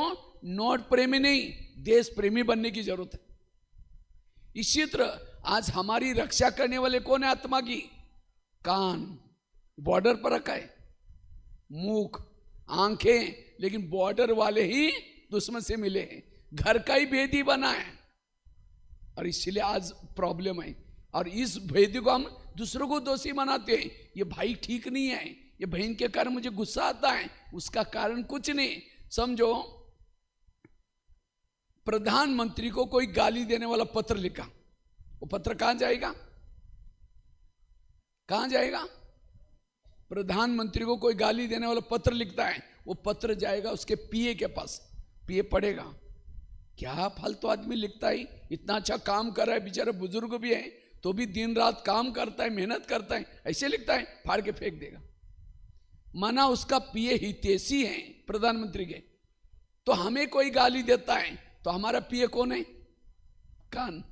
नोट प्रेमी नहीं, देश प्रेमी बनने की जरूरत है। इसी तरह आज हमारी रक्षा करने वाले कौन है आत्मा की? कान बॉर्डर पर रखा है, मुख, आंखें, लेकिन बॉर्डर वाले ही दुश्मन से मिले हैं, घर का ही भेदी बना है, और इसलिए आज प्रॉब्लम है। और इस भेदी को हम दूसरों को दोषी बनाते हैं, ये भाई ठीक नहीं है, ये बहन के कारण मुझे गुस्सा आता है, उसका कारण कुछ नहीं। समझो, प्रधानमंत्री को कोई गाली देने वाला पत्र लिखा, वो पत्र कहां जाएगा? कहां जाएगा? प्रधानमंत्री को कोई गाली देने वाला पत्र लिखता है, वो पत्र जाएगा उसके पीए के पास, पीए पढ़ेगा, क्या फालतू आदमी लिखता है, इतना अच्छा काम कर रहा है, बेचारा बुजुर्ग भी है तो भी दिन रात काम करता है, मेहनत करता है, ऐसे लिखता है, फाड़ के फेंक देगा। माना उसका पीए हितैषी है प्रधानमंत्री के, तो हमें कोई गाली देता है तो हमारा पीए कौन है? कान।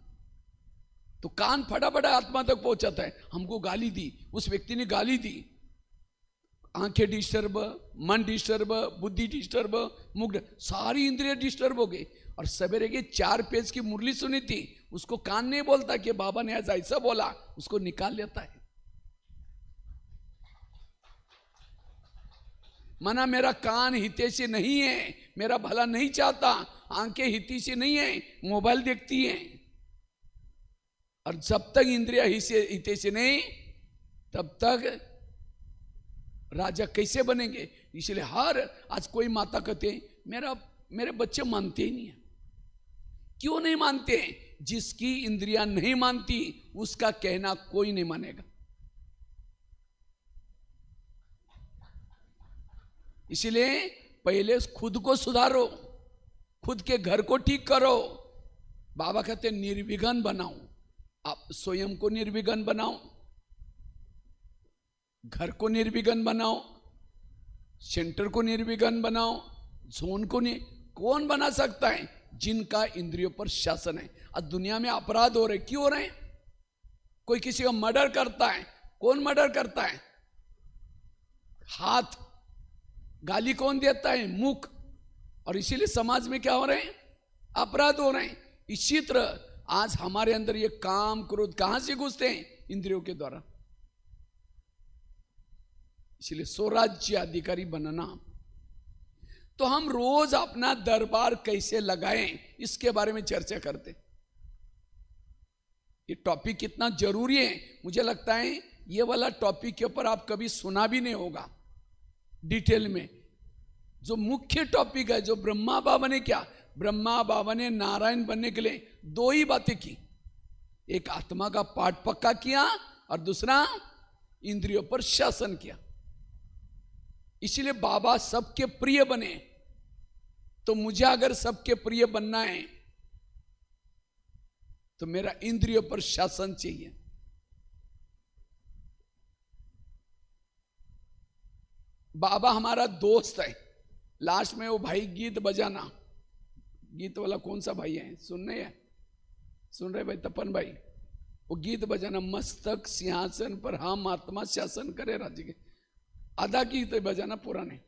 तो कान फटाफट आत्मा तक पहुंचाता है, हमको गाली दी, उस व्यक्ति ने गाली दी, आंखें डिस्टर्ब, मन डिस्टर्ब, बुद्धि डिस्टर्ब, मुख, सारी इंद्रियां डिस्टर्ब हो गई। और सवेरे के 4 पेज की मुरली सुनी थी, उसको कान नहीं बोलता कि बाबा ने आज ऐसा बोला, उसको निकाल लेता है। माना मेरा कान हितैषी नहीं है, मेरा भला नहीं चाहता, आंखें हितैषी नहीं है, मोबाइल देखती हैं, और जब तक इंद्रिया हितैषी नहीं तब तक राजा कैसे बनेंगे? इसलिए आज कोई माता कहते हैं मेरे बच्चे मानते ही नहीं है। क्यों नहीं मानते? जिसकी इंद्रियां नहीं मानती उसका कहना कोई नहीं मानेगा। इसलिए पहले खुद को सुधारो, खुद के घर को ठीक करो। बाबा कहते निर्विघ्न बनाओ, आप स्वयं को निर्विघ्न बनाओ, घर को निर्विघ्न बनाओ, सेंटर को निर्विघ्न बनाओ, जोन को नहीं। कौन बना सकता है? जिनका इंद्रियों पर शासन है। अब दुनिया में अपराध हो रहे, क्यों हो रहे? कोई किसी का मर्डर करता है, कौन मर्डर करता है? हाथ। गाली कौन देता है? मुख। और इसीलिए समाज में क्या हो रहे हैं? अपराध हो रहे हैं। इसी तरह आज हमारे अंदर ये काम क्रोध कहां से घुसते हैं? इंद्रियों के द्वारा। इसलिए स्वराज्य अधिकारी बनना। तो हम रोज अपना दरबार कैसे लगाएं, इसके बारे में चर्चा करते। ये टॉपिक कितना जरूरी है, मुझे लगता है ये वाला टॉपिक के ऊपर आप कभी सुना भी नहीं होगा डिटेल में। जो मुख्य टॉपिक है, जो ब्रह्मा बाबा ने क्या, ब्रह्मा बाबा ने नारायण बनने के लिए 2 ही बातें की। एक आत्मा का पाठ पक्का किया और दूसरा इंद्रियों पर शासन किया। इसीलिए बाबा सबके प्रिय बने। तो मुझे अगर सबके प्रिय बनना है तो मेरा इंद्रियों पर शासन चाहिए। बाबा हमारा दोस्त है। लास्ट में वो भाई गीत बजाना, गीत वाला कौन सा भाई है, सुन रहे भाई तपन भाई? वो गीत बजाना, मस्तक सिंहासन पर हम आत्मा शासन करे राज्य के। आधा गीत है बजाना, पूरा नहीं।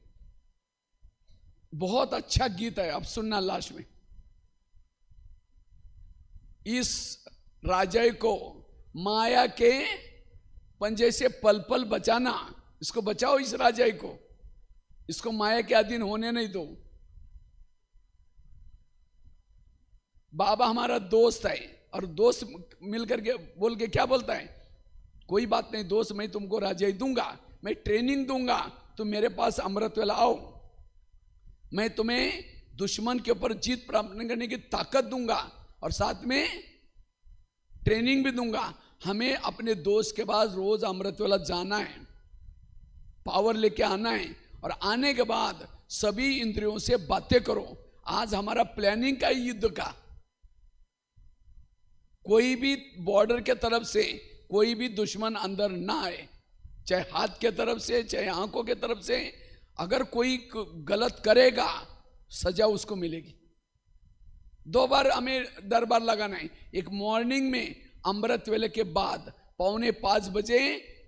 बहुत अच्छा गीत है, अब सुनना लास्ट में। इस राजा को माया के पंजे से पल पल बचाना, इसको बचाओ, इस राजा को, इसको माया के अधीन होने नहीं दो। बाबा हमारा दोस्त है, और दोस्त मिलकर के बोल के क्या बोलता है? कोई बात नहीं दोस्त, मैं तुमको राजा दूंगा, मैं ट्रेनिंग दूंगा, तुम मेरे पास अमृत वेला आओ, मैं तुम्हें दुश्मन के ऊपर जीत प्राप्त करने की ताकत दूंगा और साथ में ट्रेनिंग भी दूंगा। हमें अपने दोस्त के पास रोज अमृत वेला जाना है, पावर लेके आना है, और आने के बाद सभी इंद्रियों से बातें करो। आज हमारा प्लानिंग का युद्ध का, कोई भी बॉर्डर के तरफ से कोई भी दुश्मन अंदर ना आए, चाहे हाथ के तरफ से चाहे आंखों के तरफ से। अगर कोई गलत करेगा सजा उसको मिलेगी। 2 बार हमें दरबार लगाना है। एक मॉर्निंग में अमृत वेले के बाद 4:45 बजे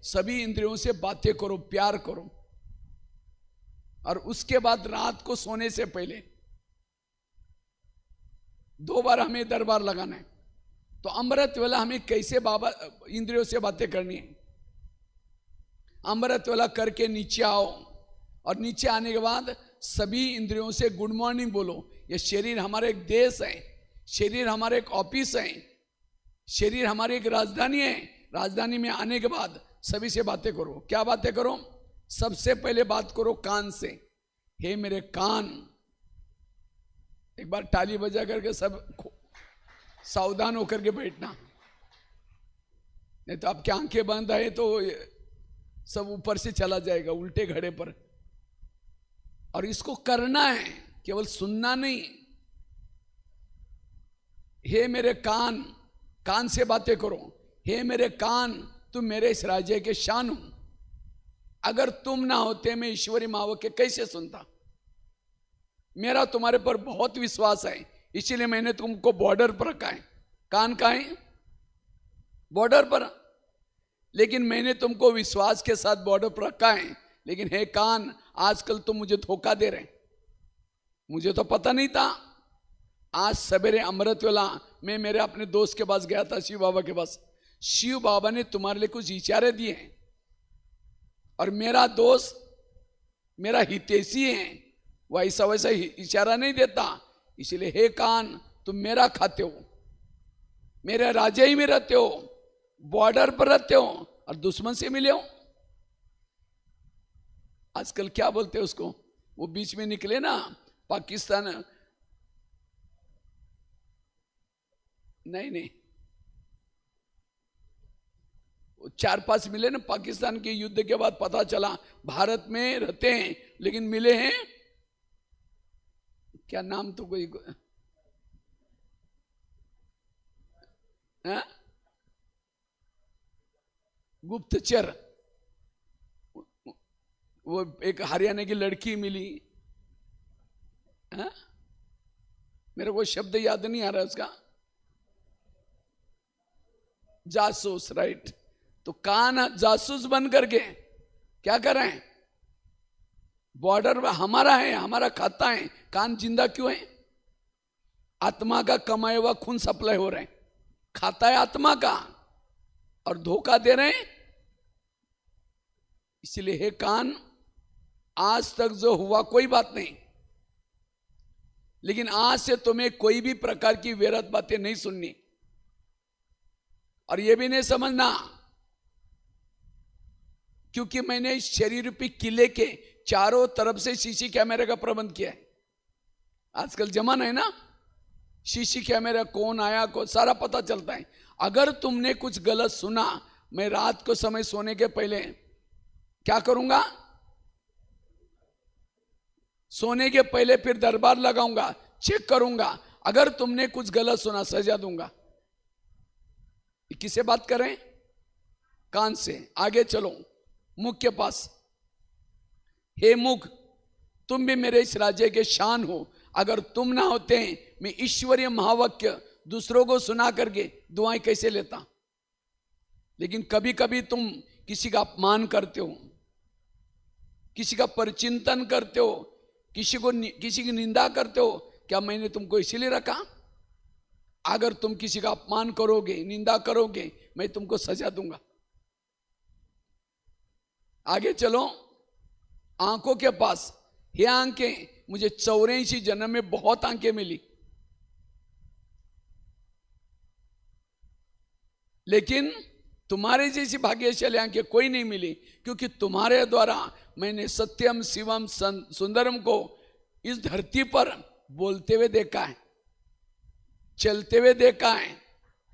सभी इंद्रियों से बातें करो, प्यार करो, और उसके बाद रात को सोने से पहले 2 बार हमें दरबार लगाना है। तो अमृत वेला हमें कैसे बाबा इंद्रियों से बातें करनी है? अमृत वेला करके नीचे आओ, और नीचे आने के बाद सभी इंद्रियों से गुड मॉर्निंग बोलो। ये शरीर हमारा एक देश है, शरीर हमारा एक ऑफिस है, शरीर हमारी एक राजधानी है। राजधानी में आने के बाद सभी से बातें करो। क्या बातें करो? सबसे पहले बात करो कान से। हे मेरे कान, एक बार ताली बजा करके सब सावधान होकर के बैठना, नहीं तो आपकी आंखें बंद है तो सब ऊपर से चला जाएगा उल्टे घड़े पर। और इसको करना है, केवल सुनना नहीं। हे मेरे कान, कान से बातें करो। हे मेरे कान, तुम मेरे इस राज्य के शान हो। अगर तुम ना होते मैं ईश्वरी महावाक्य कैसे सुनता? मेरा तुम्हारे पर बहुत विश्वास है, इसीलिए मैंने तुमको बॉर्डर पर रखा है। कान का है बॉर्डर पर, लेकिन मैंने तुमको विश्वास के साथ बॉर्डर पर रखा है। लेकिन हे कान, आजकल तुम मुझे धोखा दे रहे। मुझे तो पता नहीं था। आज सवेरे अमृत वेला मैं मेरे अपने दोस्त के पास गया था, शिव बाबा के पास। शिव बाबा ने तुम्हारे लिए कुछ इशारे दिए हैं, और मेरा दोस्त मेरा हितैषी है, वो ऐसा वैसा इशारा नहीं देता। इसलिए हे कान, तुम मेरा खाते हो, मेरे राज्य ही में रहते हो, बॉर्डर पर रहते हो, और दुश्मन से मिले हो। आजकल क्या बोलते हैं उसको, वो बीच में निकले ना पाकिस्तान, नहीं, 4-5 मिले ना पाकिस्तान के युद्ध के बाद। पता चला भारत में रहते हैं लेकिन मिले हैं, क्या नाम तो कोई है? गुप्तचर। वो एक हरियाणा की लड़की मिली है? मेरे को शब्द याद नहीं आ रहा उसका। जासूस, राइट। तो कान जासूस बन करके क्या कर रहे हैं? बॉर्डर हमारा है, हमारा खाता है। कान जिंदा क्यों है? आत्मा का कमाया हुआ खून सप्लाई हो रहा है, खाता है आत्मा का, और धोखा दे रहे हैं। इसलिए हे कान, आज तक जो हुआ कोई बात नहीं, लेकिन आज से तुम्हें कोई भी प्रकार की व्यर्थ बातें नहीं सुननी, और यह भी नहीं समझना क्योंकि मैंने इस शरीर रूपी किले के चारों तरफ से सीसी कैमरे का प्रबंध किया है। आजकल जमाना है ना, सीसी कैमरा कौन आया को सारा पता चलता है। अगर तुमने कुछ गलत सुना, मैं रात को समय सोने के पहले क्या करूंगा? सोने के पहले फिर दरबार लगाऊंगा, चेक करूंगा। अगर तुमने कुछ गलत सुना, सजा दूंगा। किससे बात कर रहे हैं? कान से। आगे चलो मुख के पास। हे मुख, तुम भी मेरे इस राज्य के शान हो। अगर तुम ना होते मैं ईश्वरीय महावाक्य दूसरों को सुना करके दुआएं कैसे लेता? लेकिन कभी कभी तुम किसी का अपमान करते हो, किसी का परिचिंतन करते हो, किसी की निंदा करते हो। क्या मैंने तुमको इसीलिए रखा? अगर तुम किसी का अपमान करोगे, निंदा करोगे, मैं तुमको सजा दूंगा। आगे चलो आंखों के पास। हे आंखें, मुझे 84 जन्म में बहुत आंखें मिली, लेकिन तुम्हारे जैसी भाग्यशाली आंखें कोई नहीं मिली, क्योंकि तुम्हारे द्वारा मैंने सत्यम शिवम सुंदरम को इस धरती पर बोलते हुए देखा है, चलते हुए देखा है,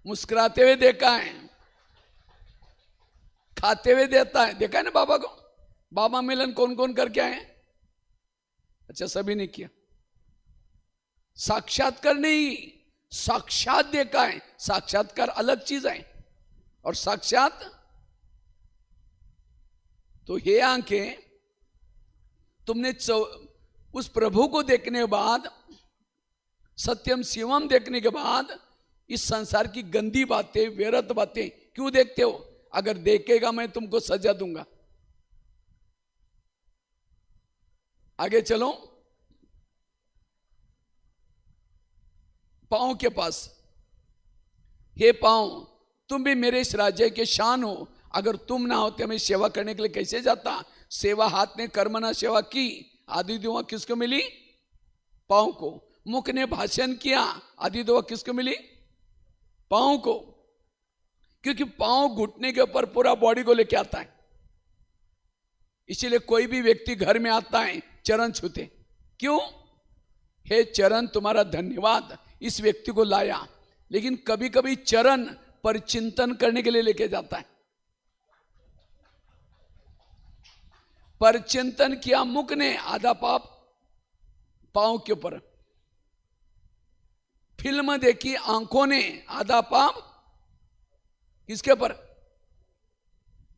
मुस्कुराते हुए देखा है, खाते हुए देखा है ना बाबा को। बाबा मिलन कौन कौन करके आए? अच्छा, सभी ने किया। साक्षात्कार नहीं, साक्षात देखा है। साक्षात्कार अलग चीज है और साक्षात। तो ये आंखें, तुमने उस प्रभु को देखने के बाद, सत्यम शिवम देखने के बाद, इस संसार की गंदी बातें, व्यर्थ बातें क्यों देखते हो? अगर देखेगा मैं तुमको सजा दूंगा। आगे चलो पांव के पास। हे पांव, तुम भी मेरे इस राज्य के शान हो, अगर तुम ना होते मैं सेवा करने के लिए कैसे जाता। सेवा हाथ ने कर्मना सेवा की, आदि दुआ किसको मिली? पांव को। मुख ने भाषण किया, आदि दुआ किसको मिली? पांव को। क्योंकि पांव घुटने के ऊपर पूरा बॉडी को लेके आता है। इसीलिए कोई भी व्यक्ति घर में आता है चरण छूते, क्यों? हे चरण तुम्हारा धन्यवाद, इस व्यक्ति को लाया। लेकिन कभी कभी चरण पर चिंतन करने के लिए लेके जाता है। पर चिंतन किया मुख ने, आधा पाप पांव के ऊपर। फिल्म देखी आंखों ने, आधा पाप किसके ऊपर?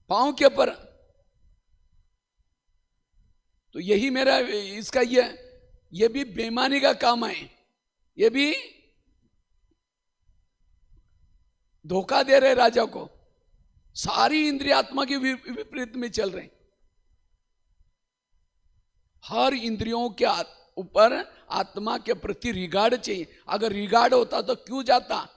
पांव के ऊपर। तो यही मेरा इसका ये भी बेईमानी का काम है, ये भी धोखा दे रहे राजा को। सारी इंद्रिय आत्मा के विपरीत में चल रहे। हर इंद्रियों के ऊपर आत्मा के प्रति रिगार्ड चाहिए। अगर रिगार्ड होता तो क्यों जाता?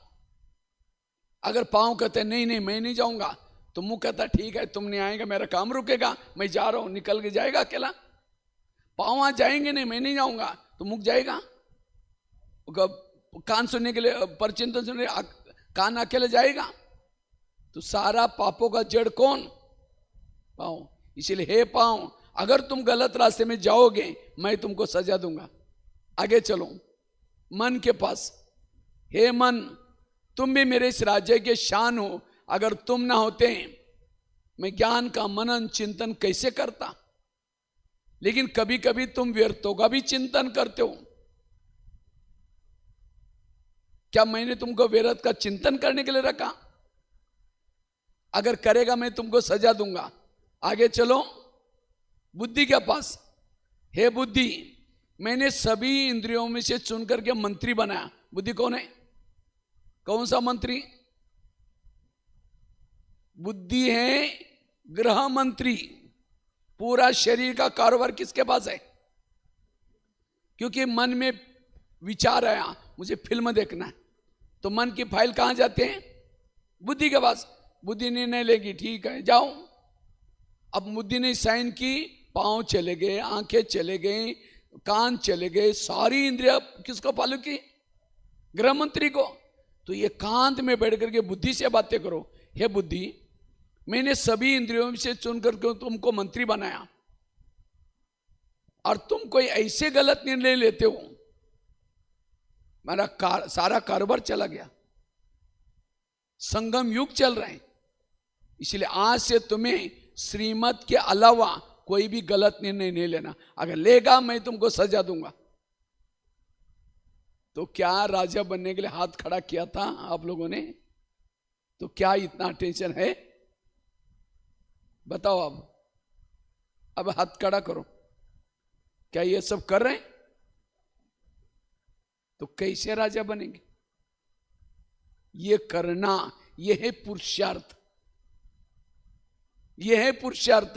अगर पांव कहते नहीं नहीं मैं नहीं जाऊंगा, तो मुंह कहता ठीक है तुम नहीं आएगा मेरा काम रुकेगा, मैं जा रहा हूं, निकल के जाएगा अकेला। पांव वहां जाएंगे नहीं, मैं नहीं जाऊंगा, तो मुख जाएगा। कान सुनने के लिए, परचिंतन सुनने कान अकेले जाएगा। तो सारा पापों का जड़ कौन? पांव। इसीलिए हे पांव, अगर तुम गलत रास्ते में जाओगे मैं तुमको सजा दूंगा। आगे चलो मन के पास। हे मन, तुम भी मेरे इस राज्य के शान हो, अगर तुम ना होते मैं ज्ञान का मनन चिंतन कैसे करता। लेकिन कभी कभी तुम व्यर्थों का भी चिंतन करते हो। क्या मैंने तुमको व्यर्थ का चिंतन करने के लिए रखा? अगर करेगा मैं तुमको सजा दूंगा। आगे चलो बुद्धि के पास। हे बुद्धि, मैंने सभी इंद्रियों में से चुन करके मंत्री बनाया। बुद्धि कौन है? कौन सा मंत्री? बुद्धि है गृह मंत्री। पूरा शरीर का कारोबार किसके पास है? क्योंकि मन में विचार आया मुझे फिल्म देखना है, तो मन की फाइल कहां जाते हैं? बुद्धि के पास। बुद्धि निर्णय लेगी, ठीक है जाओ। अब बुद्धि ने साइन की, पांव चले गए, आंखें चले गई, कान चले गए, सारी इंद्रिया किसको फॉलो की? गृह मंत्री को। तो ये कांत में बैठ करके बुद्धि से बातें करो। हे बुद्धि, मैंने सभी इंद्रियों से चुन करके तुमको मंत्री बनाया, और तुम कोई ऐसे गलत निर्णय लेते हो, मेरा सारा कारोबार चला गया। संगम युग चल रहे हैं। इसलिए आज से तुम्हें श्रीमत के अलावा कोई भी गलत निर्णय नहीं लेना। अगर लेगा मैं तुमको सजा दूंगा। तो क्या राजा बनने के लिए हाथ खड़ा किया था आप लोगों ने? तो क्या इतना टेंशन है? बताओ। अब हाथ खड़ा करो। क्या ये सब कर रहे हैं? तो कैसे राजा बनेंगे? ये करना, ये है पुरुषार्थ, ये है पुरुषार्थ।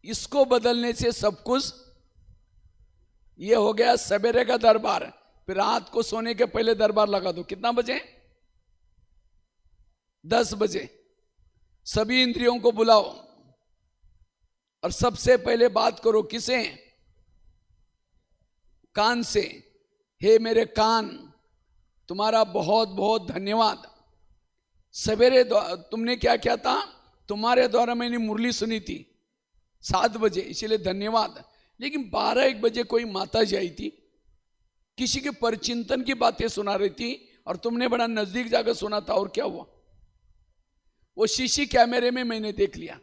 इसको बदलने से सब कुछ। ये हो गया सवेरे का दरबार। फिर रात को सोने के पहले दरबार लगा दो। कितना बजे? 10 बजे। सभी इंद्रियों को बुलाओ और सबसे पहले बात करो किसे? कान से। हे मेरे कान, तुम्हारा बहुत बहुत धन्यवाद। सवेरे तुमने क्या किया था? तुम्हारे द्वारा मैंने मुरली सुनी थी 7 बजे, इसीलिए धन्यवाद। लेकिन 12-1 बजे कोई माता जी आई थी, किसी के परचिंतन की बातें सुना रही थी, और तुमने बड़ा नजदीक जाकर सुना था। और क्या हुआ? वो शीशी कैमरे में मैंने देख लिया।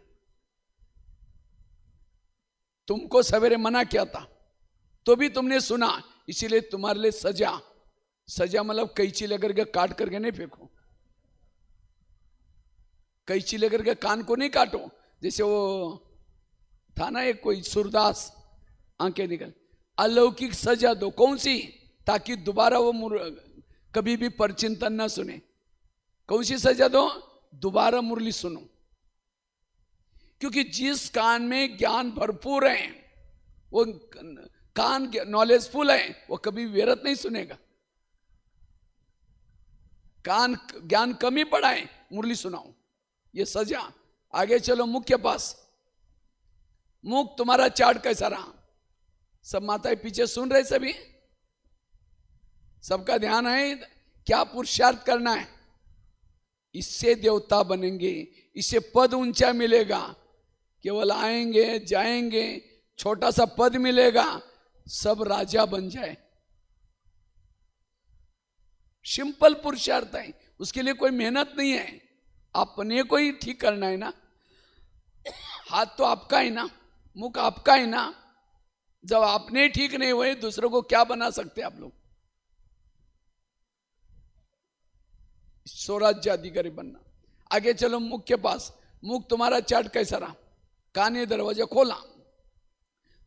तुमको सवेरे मना किया था तो भी तुमने सुना, इसीलिए तुम्हारे लिए सजा। सजा मतलब कैंची लेकर के काट करके नहीं फेंको। कैंची लेकर के कान को नहीं काटो। जैसे वो था ना एक कोई सूरदास, आंखें निकल। अलौकिक सजा दो। कौन सी? ताकि दोबारा वो कभी भी परचिंतन ना सुने। कौन सी सजा दो? दोबारा मुरली सुनो। क्योंकि जिस कान में ज्ञान भरपूर है, वो कान नॉलेजफुल है, वो कभी व्यर्थ नहीं सुनेगा। कान ज्ञान कमी पड़ा है, मुरली सुनाओ, ये सजा। आगे चलो मुख के पास। मुख तुम्हारा चाट कैसा रहा? सब माताएं पीछे सुन रहे, सभी सबका ध्यान है, क्या पुरुषार्थ करना है? इससे देवता बनेंगे, इससे पद ऊंचा मिलेगा। केवल आएंगे जाएंगे, छोटा सा पद मिलेगा, सब राजा बन जाए। सिंपल पुरुषार्थ है, उसके लिए कोई मेहनत नहीं है। अपने को ही ठीक करना है ना। हाथ तो आपका है ना, मुख आपका है ना। जब आपने ठीक नहीं हुए, दूसरों को क्या बना सकते आप लोग? स्वराज्य अधिकारी बनना। आगे चलो मुख के पास। मुख तुम्हारा चाट कैसा रहा? कान ये दरवाजा खोला,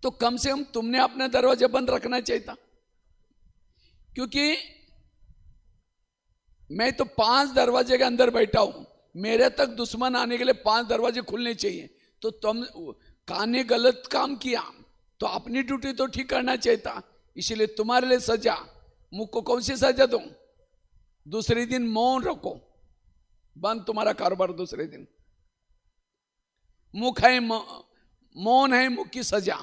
तो कम से कम तुमने अपना दरवाजा बंद रखना चाहिए था। क्योंकि मैं तो 5 दरवाजे के अंदर बैठा हूं, मेरे तक दुश्मन आने के लिए 5 दरवाजे खुलने चाहिए। तो तुम कान ने गलत काम किया, तो अपनी ड्यूटी तो ठीक करना चाहिए था। इसलिए तुम्हारे लिए सजा। मुख को कौन सी सजा दूं? दूसरे दिन मौन रखो, बंद तुम्हारा कारोबार दूसरे दिन। मुख है, मौन है मुख की सजा।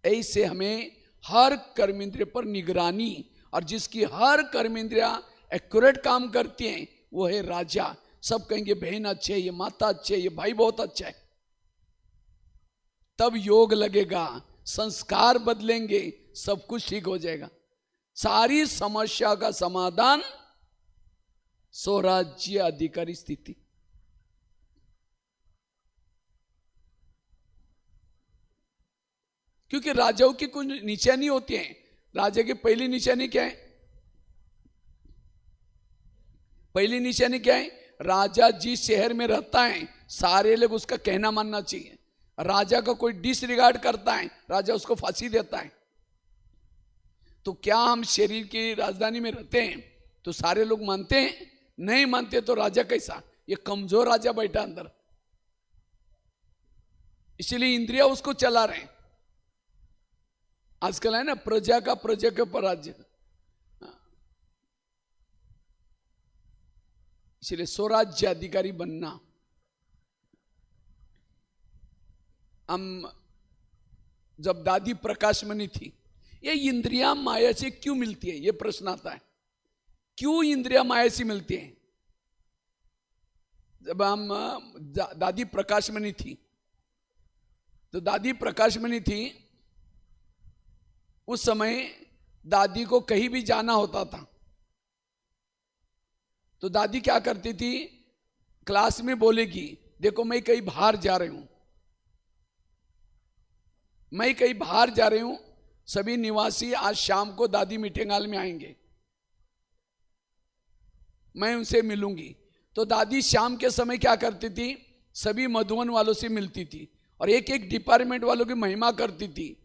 ऐसे हमें हर कर्म इंद्रिय पर निगरानी, और जिसकी हर कर्म इंद्रिया एक्यूरेट काम करती हैं, वो है राजा। सब कहेंगे बहन अच्छे है, ये माता अच्छे है, ये भाई बहुत अच्छा है। तब योग लगेगा, संस्कार बदलेंगे, सब कुछ ठीक हो जाएगा। सारी समस्या का समाधान स्वराज्य अधिकारी स्थिति। क्योंकि राजाओं की कुछ निशानी होती है। राजा की पहली निशानी क्या है? पहली निशानी क्या है? राजा जिस शहर में रहता है, सारे लोग उसका कहना मानना चाहिए। राजा का कोई डिसरिगार्ड करता है, राजा उसको फांसी देता है। तो क्या हम शरीर की राजधानी में रहते हैं तो सारे लोग मानते हैं? नहीं मानते तो राजा कैसा? ये कमजोर राजा बैठा अंदर, इसीलिए इंद्रिया उसको चला रहे हैं। आजकल है ना, प्रजा का प्रजा के ऊपर राज्य। इसलिए स्वराज्य अधिकारी बनना। हम जब दादी प्रकाशमणि थी, ये इंद्रियां माया से क्यों मिलती है, ये प्रश्न आता है। क्यों इंद्रियां माया से मिलती हैं? जब हम दादी प्रकाशमणि थी, तो दादी प्रकाशमणि थी, उस समय दादी को कहीं भी जाना होता था, तो दादी क्या करती थी, क्लास में बोलेगी, देखो मैं कहीं बाहर जा रही हूं, मैं कहीं बाहर जा रही हूं, सभी निवासी आज शाम को दादी मीटिंग हॉल में आएंगे, मैं उनसे मिलूंगी। तो दादी शाम के समय क्या करती थी, सभी मधुबन वालों से मिलती थी और एक एक डिपार्टमेंट वालों की महिमा करती थी।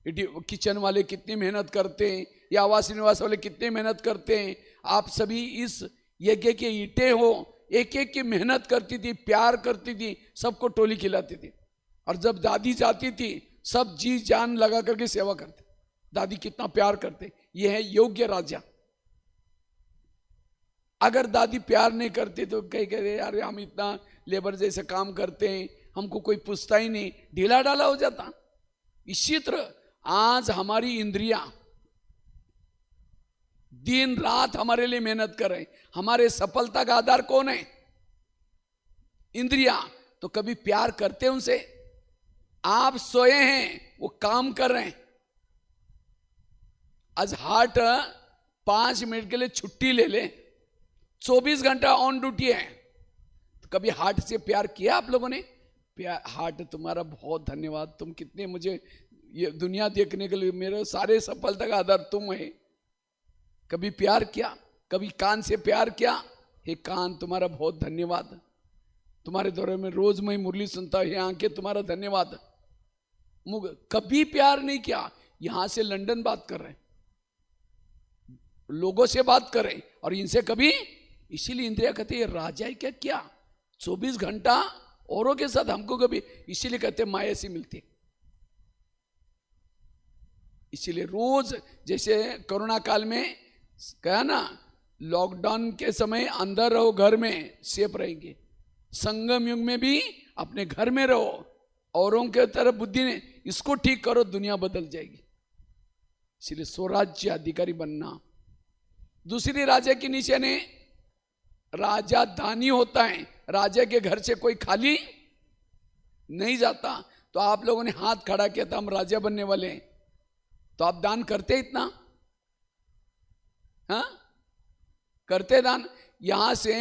किचन वाले कितनी मेहनत करते हैं, या आवास निवास वाले कितनी मेहनत करते हैं, आप सभी इस यज्ञ के ईंटे हो। एक एक की मेहनत करती थी, प्यार करती थी, सबको टोली खिलाती थी। और जब दादी जाती थी, सब जी जान लगा करके सेवा करते। दादी कितना प्यार करते। यह है योग्य राजा। अगर दादी प्यार नहीं करती तो कहीं कहते यार हम इतना लेबर जैसे काम करते हैं, हमको कोई पूछता ही नहीं, ढीला ढाला हो जाता। इसी तरह आज हमारी इंद्रियां दिन रात हमारे लिए मेहनत कर रहे हैं। हमारे सफलता का आधार कौन है? इंद्रियां। तो कभी प्यार करते हैं उनसे? आप सोए हैं, वो काम कर रहे हैं। आज हार्ट 5 मिनट के लिए छुट्टी ले ले, 24 घंटा ऑन ड्यूटी है, तो कभी हार्ट से प्यार किया आप लोगों ने? प्यार, हार्ट तुम्हारा बहुत धन्यवाद, तुम कितने मुझे ये दुनिया देखने के लिए, मेरे सारे सफलता का आधार तुम है। कभी प्यार किया? कभी कान से प्यार किया? हे कान तुम्हारा बहुत धन्यवाद, तुम्हारे दौरे में रोज मैं मुरली सुनता हूं। आंखें तुम्हारा धन्यवाद। कभी प्यार नहीं किया। यहां से लंदन बात कर रहे हैं, लोगों से बात कर रहे हैं, और इनसे कभी। इसीलिए इंद्रिया कहते हैं राजा ही क्या 24 घंटा औरों के साथ, हमको कभी। इसीलिए कहते हैं माया से मिलती। इसीलिए रोज, जैसे कोरोना काल में कहा ना, लॉकडाउन के समय अंदर रहो, घर में सेफ रहेंगे। संगम युग में भी अपने घर में रहो, औरों के तरफ बुद्धि ने इसको ठीक करो, दुनिया बदल जाएगी। इसलिए स्वराज्य अधिकारी बनना। दूसरी राजा की निशानी, राजा दानी होता है, राजा के घर से कोई खाली नहीं जाता। तो आप लोगों ने हाथ खड़ा किया था हम राजा बनने वाले हैं, तो आप दान करते इतना? हाँ, करते दान। यहां से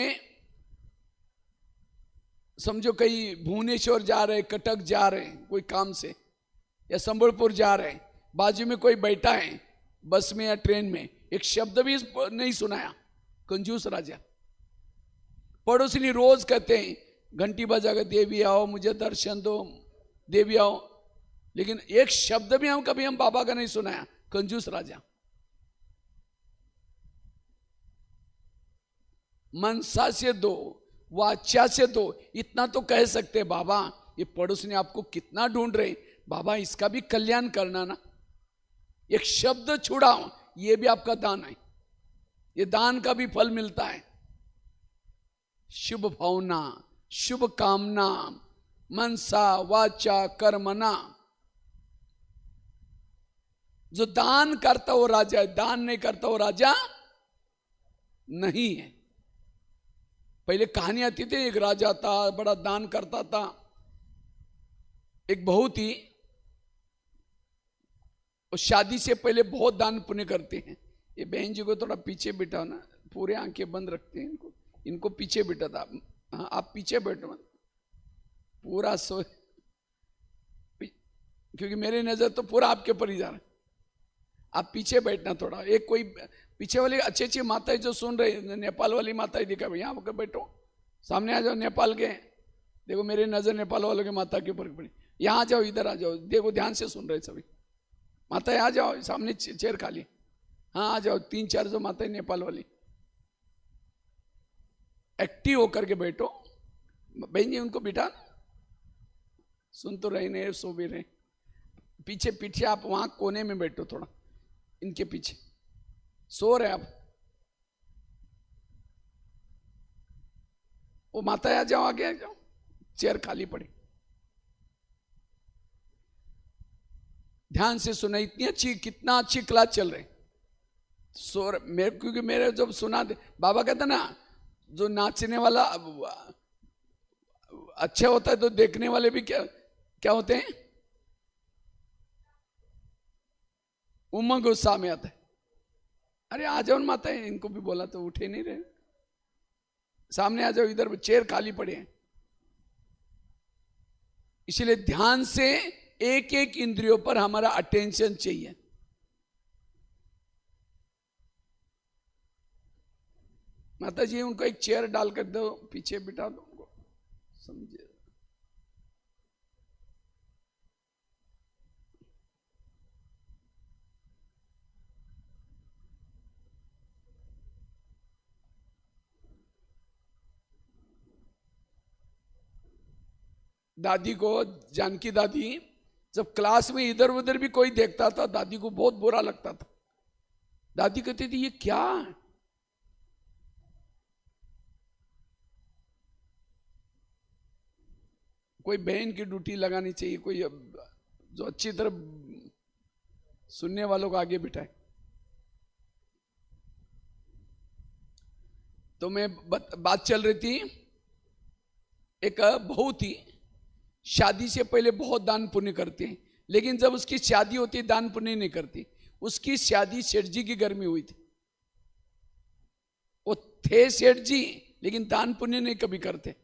समझो कहीं भुवनेश्वर जा रहे, कटक जा रहे कोई काम से, या संबलपुर जा रहे, बाजू में कोई बैठा है बस में या ट्रेन में, एक शब्द भी नहीं सुनाया, कंजूस राजा। पड़ोसी रोज कहते हैं घंटी बजा कर देवी आओ, मुझे दर्शन दो, देवी आओ, लेकिन एक शब्द भी हम बाबा का नहीं सुनाया, कंजूस राजा। मनसा से दो, वाचा से दो, इतना तो कह सकते बाबा ये पड़ोसी आपको कितना ढूंढ रहे, बाबा इसका भी कल्याण करना ना। एक शब्द छुड़ाओ, ये भी आपका दान है, ये दान का भी फल मिलता है। शुभ भावना, शुभ कामना, मनसा वाचा कर्मणा। जो दान करता वो राजा है, दान नहीं करता वो राजा नहीं है। पहले कहानी आती थी, एक राजा था बड़ा दान करता था, एक बहू थी, और शादी से पहले बहुत दान पुण्य करते हैं। ये बहन जी को थोड़ा पीछे बिठाओ ना, पूरे आंखें बंद रखते हैं इनको पीछे बिठा था। हाँ, आप पीछे बैठो मत, पूरा सो, क्योंकि मेरी नजर तो पूरा आपके ऊपर ही जा रहा है। आप पीछे बैठना थोड़ा। एक कोई पीछे वाली अच्छी अच्छी माताएं जो सुन रहे, नेपाल वाली माताएं दिखा, यहाँ होकर बैठो, सामने आ जाओ नेपाल के। देखो मेरी नजर नेपाल वालों की माता के ऊपर पड़ी, यहाँ आ जाओ, इधर आ जाओ, देखो ध्यान से सुन रहे सभी माताएं, आ जाओ, सामने चेयर खाली। हाँ आ जाओ, 3-4 जो माताएं नेपाल वाली, एक्टिव होकर के बैठो। बहन जी उनको बिठा, सुन तो रहे नहीं, सो भी रहे। पीछे पीछे आप वहां कोने में बैठो, थोड़ा इनके पीछे सो रहे आप। वो माता आ जाओ, आगे आ जाओ, चेयर खाली पड़ी। ध्यान से सुना, इतनी अच्छी, कितना अच्छी क्लास चल रही। सो मेरे, क्योंकि मेरे जब सुना बाबा कहता ना, जो नाचने वाला अच्छा होता है तो देखने वाले भी क्या क्या होते हैं, उमंग उत्साह में आता है। अरे आ जाओ माता है, इनको भी बोला तो उठे नहीं रहे, सामने आ जाओ, इधर चेयर खाली पड़े हैं। इसलिए ध्यान से एक एक इंद्रियों पर हमारा अटेंशन चाहिए। माता जी उनको एक चेयर डाल कर दो, पीछे बिठा दो उनको, समझे। दादी को, जानकी दादी, जब क्लास में इधर उधर भी कोई देखता था, दादी को बहुत बुरा लगता था। दादी कहती थी ये क्या है? कोई बहन की ड्यूटी लगानी चाहिए, कोई जो अच्छी तरह सुनने वालों को आगे बिठाए। तो मैं बात चल रही थी, एक बहू थी, शादी से पहले बहुत दान पुण्य करते हैं, लेकिन जब उसकी शादी होती है दान पुण्य नहीं करती। उसकी शादी सेठ जी की घर में हुई थी। वो थे सेठ जी, लेकिन दान पुण्य नहीं कभी करते।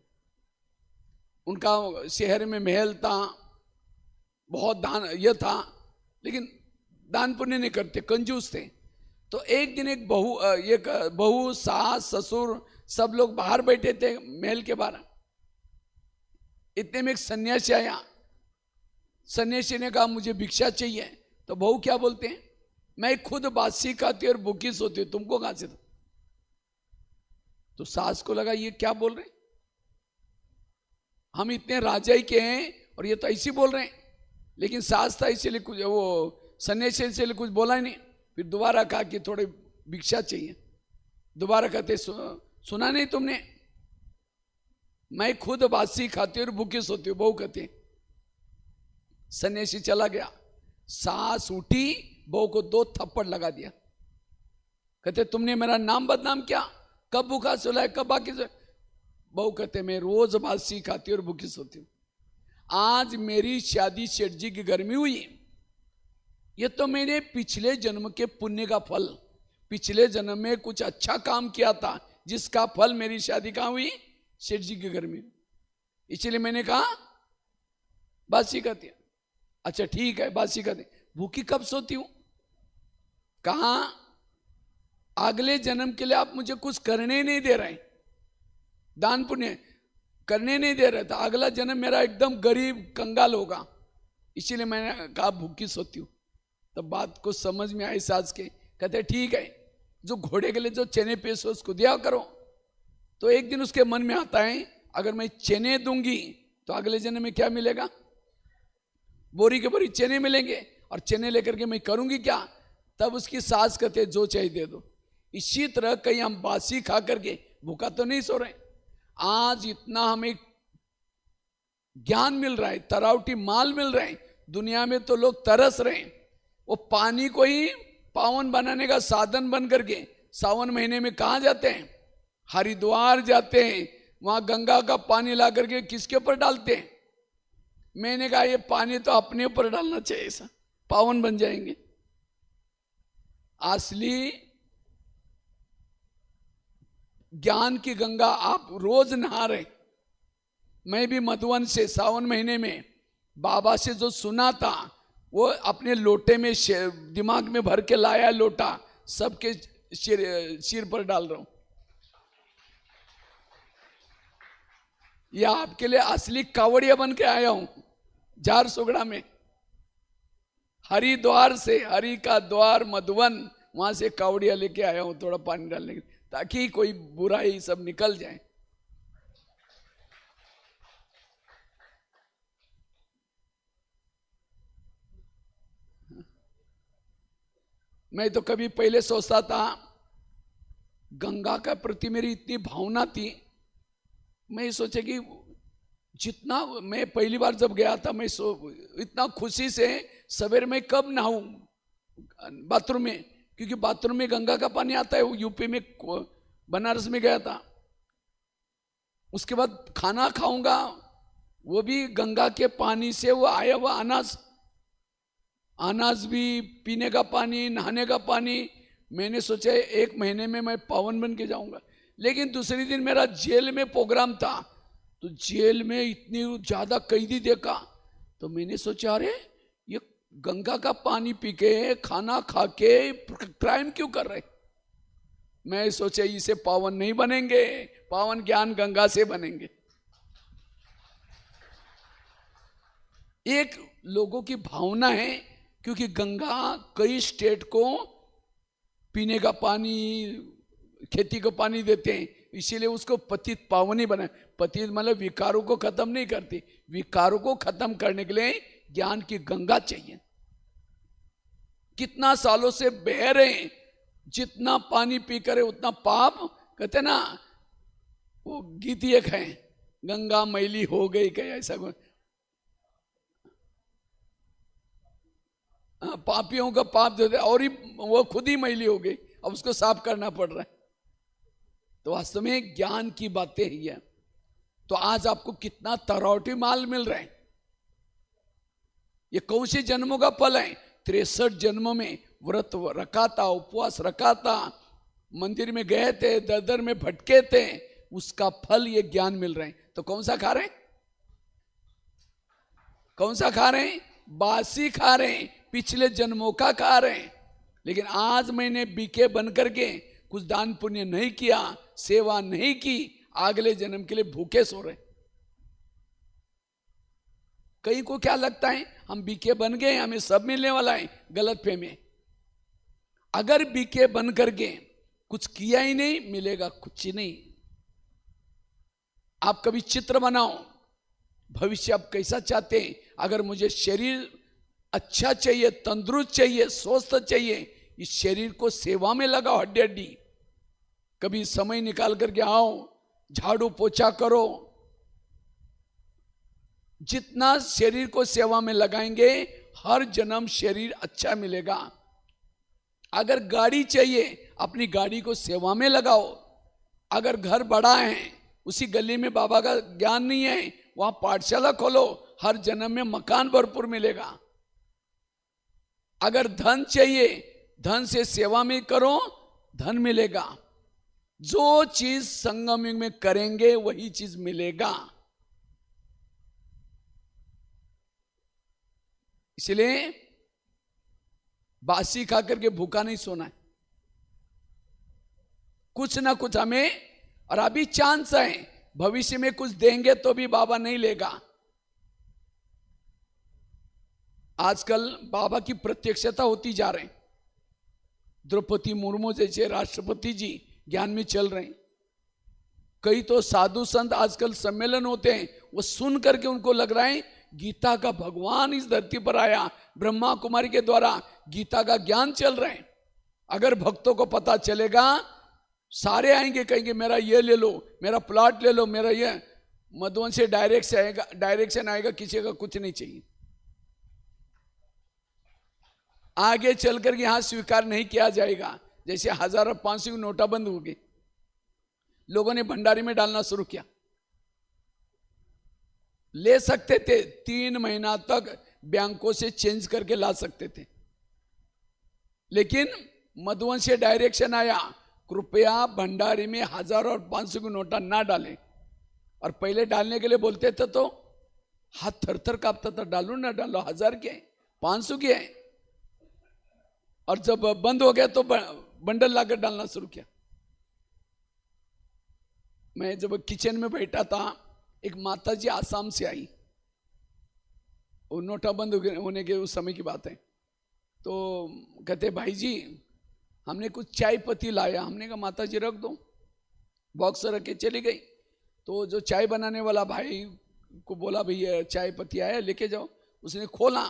उनका शहर में महल था, बहुत दान यह था, लेकिन दान पुण्य नहीं करते, कंजूस थे। तो एक दिन एक बहू, सास, ससुर सब लोग बाहर बैठे थे महल के बाहर। इतने में एक सन्यासी आया। सन्यासी ने कहा मुझे भिक्षा चाहिए। तो बहू क्या बोलते हैं, मैं खुद बासी खाती और भूखी सोती, तुमको कहां से? तो सास को लगा ये क्या बोल रहे, हम इतने राजाई के हैं और ये तो ऐसे बोल रहे हैं। लेकिन सास था इसीलिए कुछ, वो सन्यासी इसलिए कुछ बोला ही नहीं। फिर दोबारा कहा कि थोड़ी भिक्षा चाहिए। दोबारा कहते सुना नहीं तुमने, मैं खुद बासी खाती हूँ और भूखी सोती हूँ। बहू कहती, सन्यासी चला गया, सास उठी, बहू को 2 थप्पड़ लगा दिया। कहते तुमने मेरा नाम बदनाम किया, कब भूखा सोला है, कब बाकी सो। बहू कहते मैं रोज बासी खाती हूँ और भूखी सोती हूँ। आज मेरी शादी सेठ जी की घर में हुई, ये तो मेरे पिछले जन्म के पुण्य का फल, पिछले जन्म में कुछ अच्छा काम किया था जिसका फल मेरी शादी कहाँ हुई, सेठ जी के घर में। इसलिए मैंने कहा बासी खाती है। अच्छा ठीक है बासी खाती, भूखी कब सोती हूं? कहा अगले जन्म के लिए आप मुझे कुछ करने नहीं दे रहे, दान पुण्य करने नहीं दे रहे, था अगला जन्म मेरा एकदम गरीब कंगाल होगा, इसीलिए मैंने कहा भूखी सोती हूँ। तब बात को समझ में आई सास के। कहते ठीक है, जो घोड़े के लिए जो चने पेश हो उसको दिया करो। तो एक दिन उसके मन में आता है अगर मैं चने दूंगी तो अगले जन्म में क्या मिलेगा, बोरी के बोरी चने मिलेंगे, और चने लेकर के मैं करूंगी क्या। तब उसकी सास कहते जो चाहिए दे दो। इसी तरह कहीं हम बासी खा करके भूखा तो नहीं सो रहे। आज इतना हमें ज्ञान मिल रहा है, तरावटी माल मिल रहे हैं, दुनिया में तो लोग तरस रहे हैं। वो पानी को ही पावन बनाने का साधन बन करके सावन महीने में कहाँ जाते हैं, हरिद्वार जाते हैं, वहां गंगा का पानी ला करके किसके ऊपर डालते हैं। मैंने कहा ये पानी तो अपने ऊपर डालना चाहिए, ऐसा पावन बन जाएंगे। असली ज्ञान की गंगा आप रोज नहा रहे। मैं भी मधुवन से सावन महीने में बाबा से जो सुना था वो अपने लोटे में दिमाग में भर के लाया, लोटा सबके सिर पर डाल रहा हूं। यह आपके लिए असली कावड़िया बन के आया हूं झारसुगड़ा में, हरिद्वार से, हरि का द्वार मधुवन, वहां से कावड़िया लेके आया हूं थोड़ा पानी डालने के, ताकि कोई बुराई सब निकल जाए। मैं तो कभी पहले सोचता था, गंगा का प्रति मेरी इतनी भावना थी, मैं सोचे कि जितना मैं पहली बार जब गया था मैं इतना खुशी से सवेरे में कब नहाऊं बाथरूम में, क्योंकि बाथरूम में गंगा का पानी आता है। यूपी में बनारस में गया था, उसके बाद खाना खाऊंगा वो भी गंगा के पानी से, वो आया हुआ अनाज भी, पीने का पानी, नहाने का पानी। मैंने सोचा 1 महीने में मैं पावन बन के जाऊंगा। लेकिन दूसरे दिन मेरा जेल में प्रोग्राम था, तो जेल में इतनी ज्यादा कैदी देखा, तो मैंने सोचा अरे ये गंगा का पानी पी के, खाना खा के क्राइम क्यों कर रहे। मैं सोचा इसे पावन नहीं बनेंगे, पावन ज्ञान गंगा से बनेंगे। एक लोगों की भावना है, क्योंकि गंगा कई स्टेट को पीने का पानी, खेती को पानी देते हैं, इसीलिए उसको पतित पावन ही बना। पतित मतलब विकारों को खत्म नहीं करती, विकारों को खत्म करने के लिए ज्ञान की गंगा चाहिए। कितना सालों से बह रहे हैं, जितना पानी पी करे उतना पाप, कहते ना वो गीत एक है, गंगा मैली हो गई क्या, ऐसा पापियों का पाप देते और ही वो खुद ही मैली हो गई, अब उसको साफ करना पड़ रहा है। तो वास्तव में ज्ञान की बातें ही है। तो आज आपको कितना तरावटी माल मिल रहा है। ये कौन से जन्मों का फल है। 63 जन्मों में व्रत रखा था, उपवास रखा था, मंदिर में गए थे, दर में भटके थे, उसका फल ये ज्ञान मिल रहे हैं। तो कौन सा खा रहे हैं, कौन सा खा रहे हैं, बासी खा रहे हैं, पिछले जन्मों का खा रहे हैं। लेकिन आज मैंने बीके बन करके कुछ दान पुण्य नहीं किया, सेवा नहीं की, अगले जन्म के लिए भूखे सो रहे। कई को क्या लगता है हम बीके बन गए, हमें सब मिलने वाला है, गलत फहमी। अगर बीके बन करके कुछ किया ही नहीं, मिलेगा कुछ ही नहीं। आप कभी चित्र बनाओ, भविष्य आप कैसा चाहते हैं। अगर मुझे शरीर अच्छा चाहिए, तंदुरुस्त चाहिए, स्वस्थ चाहिए, इस शरीर को सेवा में लगाओ, हड्डी हड्डी कभी समय निकाल करके आओ, झाड़ू पोछा करो। जितना शरीर को सेवा में लगाएंगे हर जन्म शरीर अच्छा मिलेगा। अगर गाड़ी चाहिए अपनी गाड़ी को सेवा में लगाओ। अगर घर बड़ा है, उसी गली में बाबा का ज्ञान नहीं है, वहां पाठशाला खोलो, हर जन्म में मकान भरपूर मिलेगा। अगर धन चाहिए, धन से सेवा में करो, धन मिलेगा। जो चीज संगम युग में करेंगे वही चीज मिलेगा। इसलिए बासी खा करके भूखा नहीं सोना है। कुछ ना कुछ हमें, और अभी चांस है, भविष्य में कुछ देंगे तो भी बाबा नहीं लेगा। आजकल बाबा की प्रत्यक्षता होती जा रही। द्रौपदी मुर्मू जैसे राष्ट्रपति जी ज्ञान में चल रहे हैं। कई तो साधु संत आजकल सम्मेलन होते हैं, वो सुन करके उनको लग रहा है गीता का भगवान इस धरती पर आया, ब्रह्मा कुमारी के द्वारा गीता का ज्ञान चल रहा है। अगर भक्तों को पता चलेगा, सारे आएंगे, कहेंगे मेरा ये ले लो, मेरा प्लॉट ले लो, मेरा ये। मधुबन से डायरेक्शन आएगा, किसी का कुछ नहीं चाहिए। आगे चलकर यहां स्वीकार नहीं किया जाएगा। जैसे 1000 और 500 की नोटा बंद हो गई, लोगों ने भंडारी में डालना शुरू किया। ले सकते थे, 3 महीना तक बैंकों से चेंज करके ला सकते थे, लेकिन मधुबन से डायरेक्शन आया, कृपया भंडारी में 1000 और 500 की नोटा ना डालें। और पहले डालने के लिए बोलते थे तो हाथ थर थर कांपता था, डालू ना डालो, 1000 के 500 के है। और जब बंद हो गया तो बंडल लाकर डालना शुरू किया। मैं जब किचन में बैठा था, एक माता जी आसाम से आई, वो नोटा बंद होने के उस समय की बात है। तो कहते भाई जी हमने कुछ चाय पत्ती लाया। हमने कहा माता जी रख दो, बॉक्स रख के चली गई। तो जो चाय बनाने वाला भाई को बोला भैया चाय पत्ती आया, लेके जाओ। उसने खोला,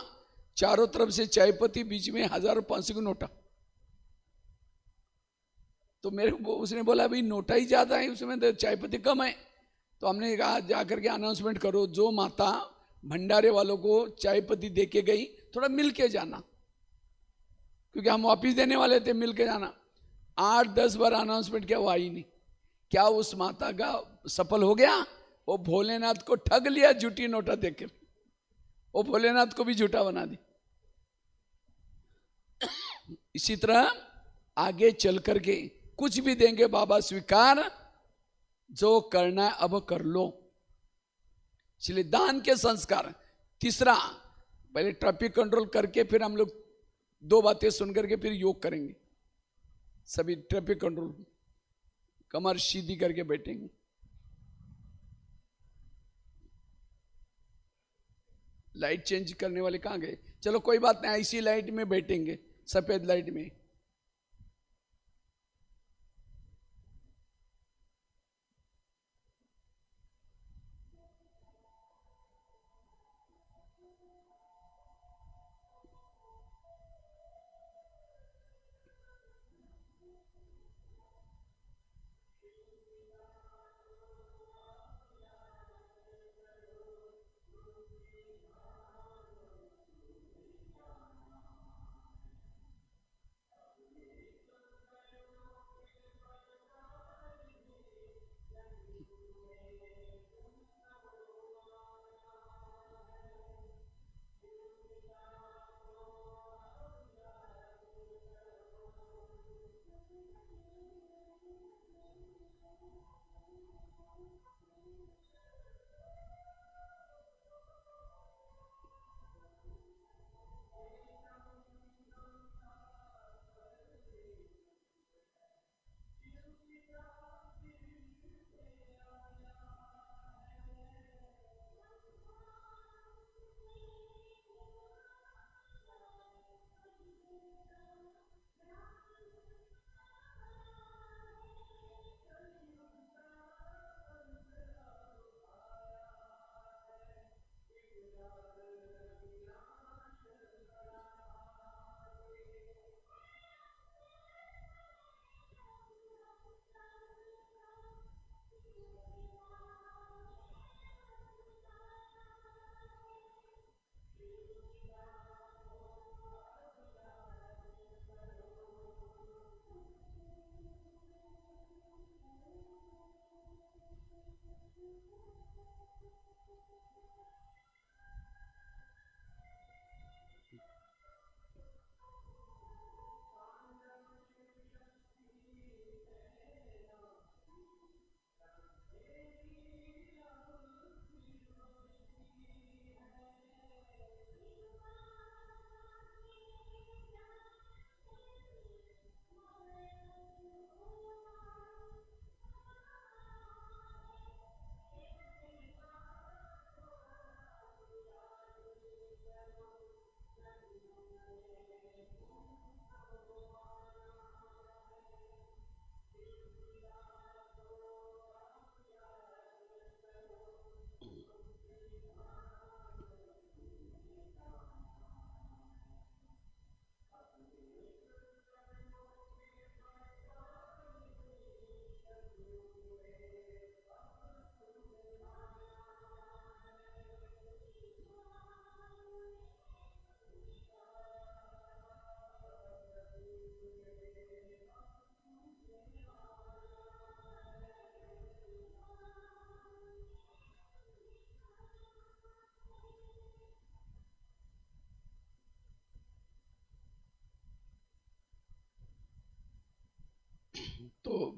चारों तरफ से चाय पत्ती, बीच में 1000 और 500 की नोटा। तो मेरे को उसने बोला भाई नोटा ही ज्यादा है, उसमें तो चाय पत्ती कम है। तो हमने कहा जाकर के अनाउंसमेंट करो, जो माता भंडारे वालों को चाय पत्ती दे के गई, थोड़ा मिल के जाना, क्योंकि हम वापिस देने वाले थे, मिल के जाना। 8-10 बार अनाउंसमेंट किया, वो आई नहीं। क्या उस माता का सफल हो गया? वो भोलेनाथ को ठग लिया झूठी नोटा देकर, वो भोलेनाथ को भी झूठा बना दी। इसी तरह आगे चल करके कुछ भी देंगे बाबा स्वीकार, जो करना है अब कर लो। इसलिए दान के संस्कार। तीसरा, पहले ट्रैफिक कंट्रोल करके फिर हम लोग 2 बातें सुन करके फिर योग करेंगे। सभी ट्रैफिक कंट्रोल, कमर सीधी करके बैठेंगे। लाइट चेंज करने वाले कहां गए? चलो कोई बात नहीं, ऐसी लाइट में बैठेंगे, सफेद लाइट में।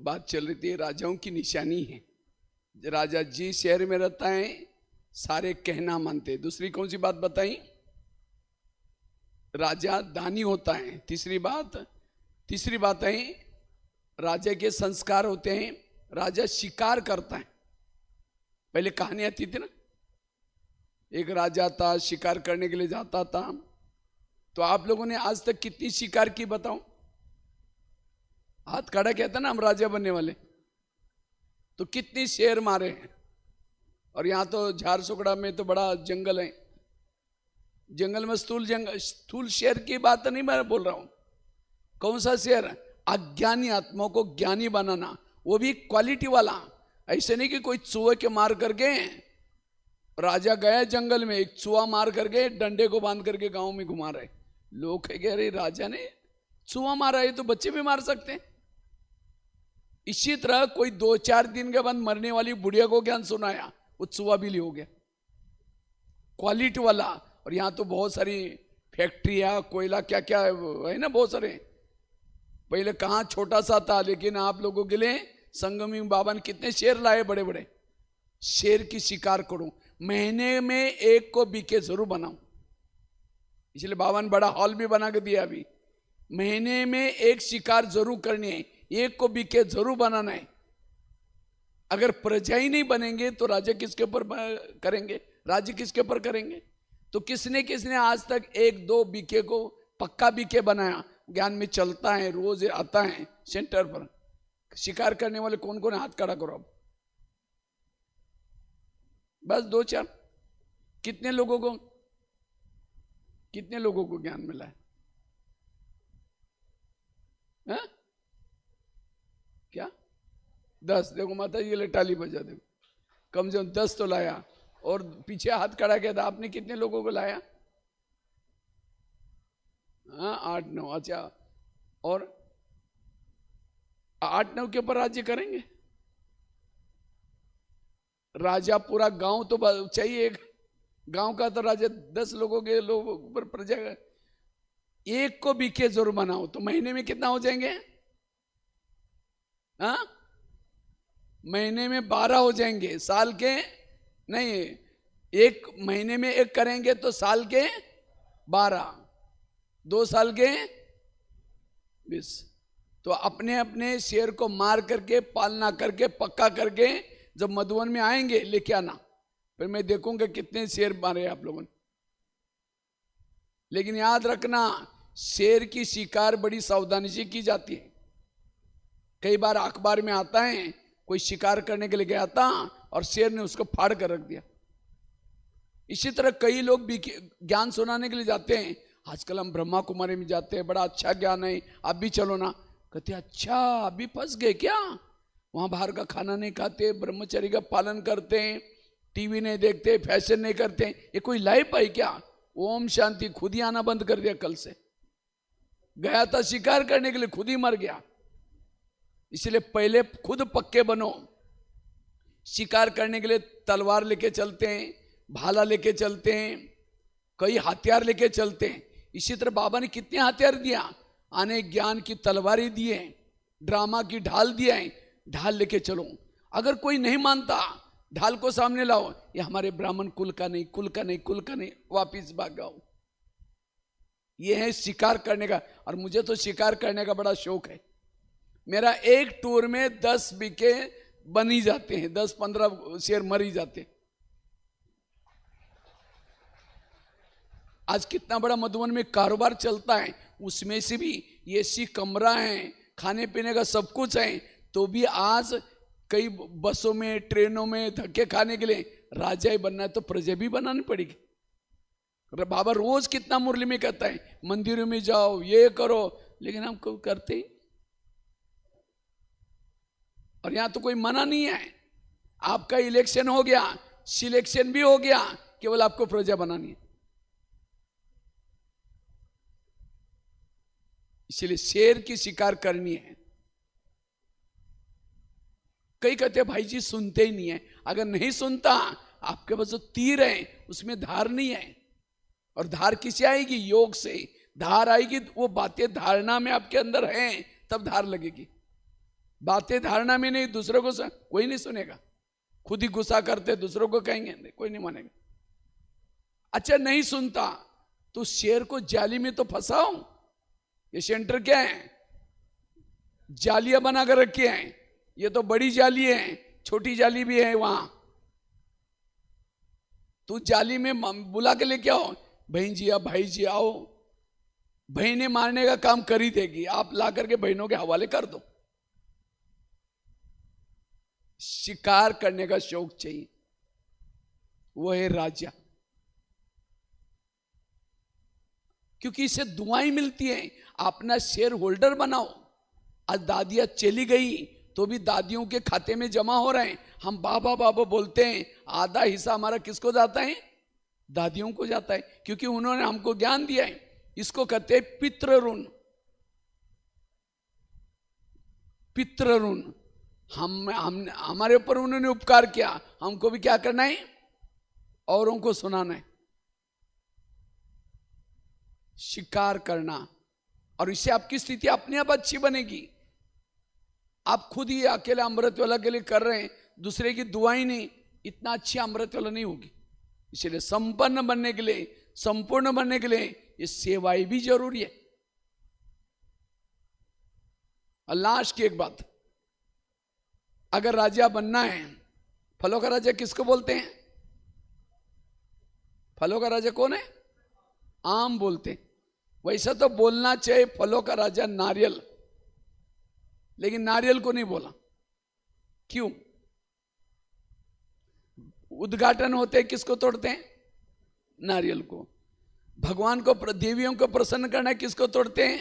बात चल रही थी, राजाओं की निशानी है। राजा जी शहर में रहता है, सारे कहना मानते। दूसरी कौन सी बात बताई? राजा दानी होता है। तीसरी बात है राजा के संस्कार होते हैं। राजा शिकार करता है। पहले कहानी आती थी ना, एक राजा था, शिकार करने के लिए जाता था। तो आप लोगों ने आज तक कितनी शिकार की बताओ? हाथ खड़ा कहता ना, हम राजा बनने वाले। तो कितनी शेर मारे हैं। और यहां तो झारसुगड़ा में तो बड़ा जंगल है, जंगल में स्थूल शेर की बात नहीं मैं बोल रहा हूं। कौन सा शेर? अज्ञानी आत्माओं को ज्ञानी बनाना, वो भी क्वालिटी वाला। ऐसे नहीं कि कोई चूहे के मार करके, राजा गया जंगल में, एक चूहा मार करके डंडे को बांध करके गांव में घुमा रहे। लोग कह रहे राजा ने चूहा मारा है तो बच्चे भी मार सकते हैं। इसी तरह कोई 2-4 दिन के बाद मरने वाली बुढ़िया को ज्ञान सुनाया, वो चूहा बिल्ली हो गया, क्वालिटी वाला। और यहां तो बहुत सारी फैक्ट्रियां, कोयला क्या क्या है ना, बहुत सारे। पहले कहां छोटा सा था, लेकिन आप लोगों के लिए संगमी बाबा ने कितने शेर लाए, बड़े बड़े। शेर की शिकार करूं, महीने में एक को बीके जरूर बनाऊं। इसलिए बाबा ने बड़ा हॉल भी बना के दिया। अभी महीने में एक शिकार जरूर करनी है, एक को बीके जरूर बनाना है। अगर प्रजा ही नहीं बनेंगे तो राज्य किसके ऊपर करेंगे? राज्य किसके ऊपर करेंगे? तो किसने आज तक 1-2 बीके को पक्का बीके बनाया? ज्ञान में चलता है, रोज आता है सेंटर पर। शिकार करने वाले कौन कौन? हाथ खड़ा करो अब। बस 2-4। कितने लोगों को ज्ञान मिला है? क्या 10? देखो माता जी के लिए ताली बजा दो। कम से कम 10 तो लाया। और पीछे हाथ खड़ा किया था आपने, कितने लोगों को लाया? 8-9। अच्छा, और 8-9 के ऊपर राज्य करेंगे? राजा पूरा गांव तो चाहिए। गांव का तो राजा 10 लोगों के ऊपर प्रजा। एक को बीके जरूर बनाओ तो महीने में कितना हो जाएंगे? महीने में 12 हो जाएंगे। साल के नहीं, एक महीने में एक करेंगे तो साल के 12, 2 साल के 20। तो अपने अपने शेर को मार करके, पालना करके, पक्का करके जब मधुवन में आएंगे लेके आना, फिर मैं देखूंगा कितने शेर मारे आप लोगों ने। लेकिन याद रखना, शेर की शिकार बड़ी सावधानी से की जाती है। कई बार अखबार में आता है, कोई शिकार करने के लिए गया था और शेर ने उसको फाड़ कर रख दिया। इसी तरह कई लोग भी ज्ञान सुनाने के लिए जाते हैं। आजकल हम ब्रह्मा कुमारी में जाते हैं, बड़ा अच्छा ज्ञान है, आप भी चलो ना। कहते अच्छा, अभी फंस गए क्या? वहां बाहर का खाना नहीं खाते, ब्रह्मचर्य का पालन करते हैं, टीवी नहीं देखते, फैशन नहीं करते। ये कोई लाइफ है क्या? ओम शांति, खुद ही आना बंद कर दिया। कल से गया था शिकार करने के लिए, खुद ही मर गया। इसलिए पहले खुद पक्के बनो। शिकार करने के लिए तलवार लेके चलते हैं, भाला लेके चलते हैं, कई हथियार लेके चलते हैं। इसी तरह बाबा ने कितने हथियार दिया, आने ज्ञान की तलवारें दिए, ड्रामा की ढाल दिया है, ढाल लेके चलो। अगर कोई नहीं मानता, ढाल को सामने लाओ, ये हमारे ब्राह्मण कुल का नहीं, कुल का नहीं, कुल का नहीं, वापिस भाग जाओ। ये है शिकार करने का। और मुझे तो शिकार करने का बड़ा शौक है। मेरा एक टूर में 10 बीके बन ही जाते हैं, 10-15 शेर मर ही जाते हैं। आज कितना बड़ा मधुबन में कारोबार चलता है, उसमें से भी एसी कमरा है, खाने पीने का सब कुछ है, तो भी आज कई बसों में, ट्रेनों में धक्के खाने के लिए राजा ही बनना है तो प्रजा भी बनानी पड़ेगी। बाबा रोज कितना मुरली में कहता है, मंदिरों में जाओ, ये करो, लेकिन हम को करते ही। और यहां तो कोई मना नहीं है। आपका इलेक्शन हो गया, सिलेक्शन भी हो गया, केवल आपको प्रजा बनानी है। इसलिए शेर की शिकार करनी है। कई कहते हैं भाई जी सुनते ही नहीं है। अगर नहीं सुनता, आपके पास जो तीर है उसमें धार नहीं है। और धार किससे आएगी? योग से धार आएगी। वो बातें धारणा में आपके अंदर हैं, तब धार लगेगी। बातें धारणा में नहीं, दूसरों को कोई नहीं सुनेगा। खुद ही गुस्सा करते, दूसरों को कहेंगे नहीं, कोई नहीं मानेगा। अच्छा नहीं सुनता तो शेर को जाली में तो फंसाओ। ये सेंटर क्या है? जालियां बना कर रखी हैं। ये तो बड़ी जाली है, छोटी जाली भी है वहां। तू जाली में बुला के लेके आओ, बहन जी या भाई जी आओ, बहनें मारने का काम कर ही देगी, आप ला करके बहनों के हवाले कर दो। शिकार करने का शौक चाहिए, वो है राजा, क्योंकि इससे दुआएं मिलती हैं। अपना शेयर होल्डर बनाओ। आज दादियां चली गई तो भी दादियों के खाते में जमा हो रहे हैं। हम बाबा बाबा बोलते हैं, आधा हिस्सा हमारा किसको जाता है? दादियों को जाता है, क्योंकि उन्होंने हमको ज्ञान दिया है। इसको कहते हैं पितृ ऋण। पितृ ऋण, हम हमारे ऊपर उन्होंने उपकार किया, हमको भी क्या करना है? औरों को सुनाना है, शिकार करना। और इससे आपकी स्थिति अपने आप अच्छी बनेगी। आप खुद ही अकेले अमृत वाला के लिए कर रहे हैं, दूसरे की दुआई नहीं, इतना अच्छी अमृत वाला नहीं होगी। इसलिए संपन्न बनने के लिए, संपूर्ण बनने के लिए ये सेवाएं भी जरूरी है। और लास्ट की एक बात, अगर राजा बनना है, फलों का राजा किसको बोलते हैं? फलों का राजा कौन है? आम बोलते हैं। वैसा तो बोलना चाहिए फलों का राजा नारियल, लेकिन नारियल को नहीं बोला। क्यों? उद्घाटन होते हैं, किसको तोड़ते हैं? नारियल को। भगवान को, देवियों को प्रसन्न करना है, किसको तोड़ते हैं?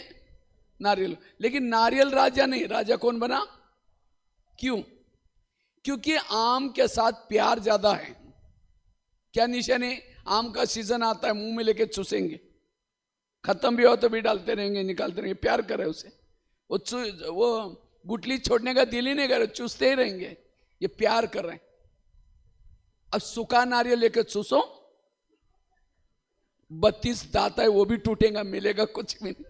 नारियल। लेकिन नारियल राजा नहीं, राजा कौन बना? क्यों? क्योंकि आम के साथ प्यार ज्यादा है। क्या निशान है? आम का सीजन आता है, मुंह में लेके चूसेंगे, खत्म भी हो तो भी डालते रहेंगे, निकालते रहेंगे, प्यार करे उसे। वो गुटली छोड़ने का दिल ही नहीं करे, चूसते ही रहेंगे, ये प्यार कर रहे हैं। अब सूखा नारियल लेके चूसो, 32 दांत है, वो भी टूटेगा, मिलेगा कुछ भी नहीं।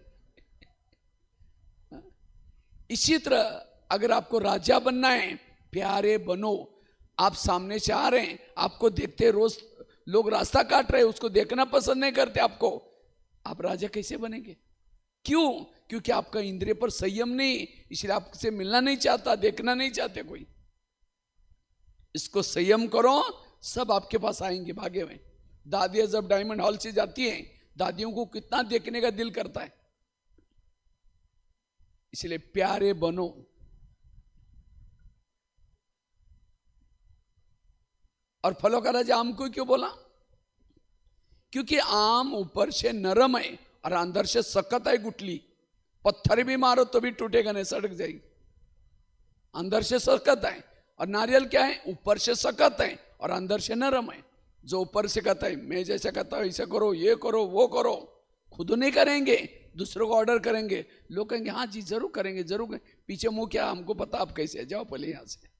इसी तरह अगर आपको राजा बनना है, प्यारे बनो। आप सामने से आ रहे हैं, आपको देखते रोज लोग रास्ता काट रहे हैं, उसको देखना पसंद नहीं करते आपको, आप राजा कैसे बनेंगे? क्यों? क्योंकि आपका इंद्रिय पर संयम नहीं, इसलिए आपसे मिलना नहीं चाहता, देखना नहीं चाहते कोई। इसको संयम करो, सब आपके पास आएंगे भागे हुए। दादियां जब डायमंड हॉल से जाती हैं, दादियों को कितना देखने का दिल करता है। इसलिए प्यारे बनो। और फलों का राजा आम को क्यों बोला? क्योंकि आम ऊपर से नरम है और अंदर से सख्त है गुटली। पत्थर भी मारो तो भी टूटेगा नहीं, सड़क जाएगी। अंदर से सख्त है। और नारियल क्या है? ऊपर से सख्त है और अंदर से नरम है। जो ऊपर से कहता है मैं जैसा कहता हूं ऐसा करो, ये करो, वो करो, खुद नहीं करेंगे, दूसरों को ऑर्डर करेंगे। लोग कहेंगे हाँ जी जरूर करेंगे, जरूर करेंगे। पीछे मुंह क्या, हमको पता आप कैसे, जाओ पहले यहां से।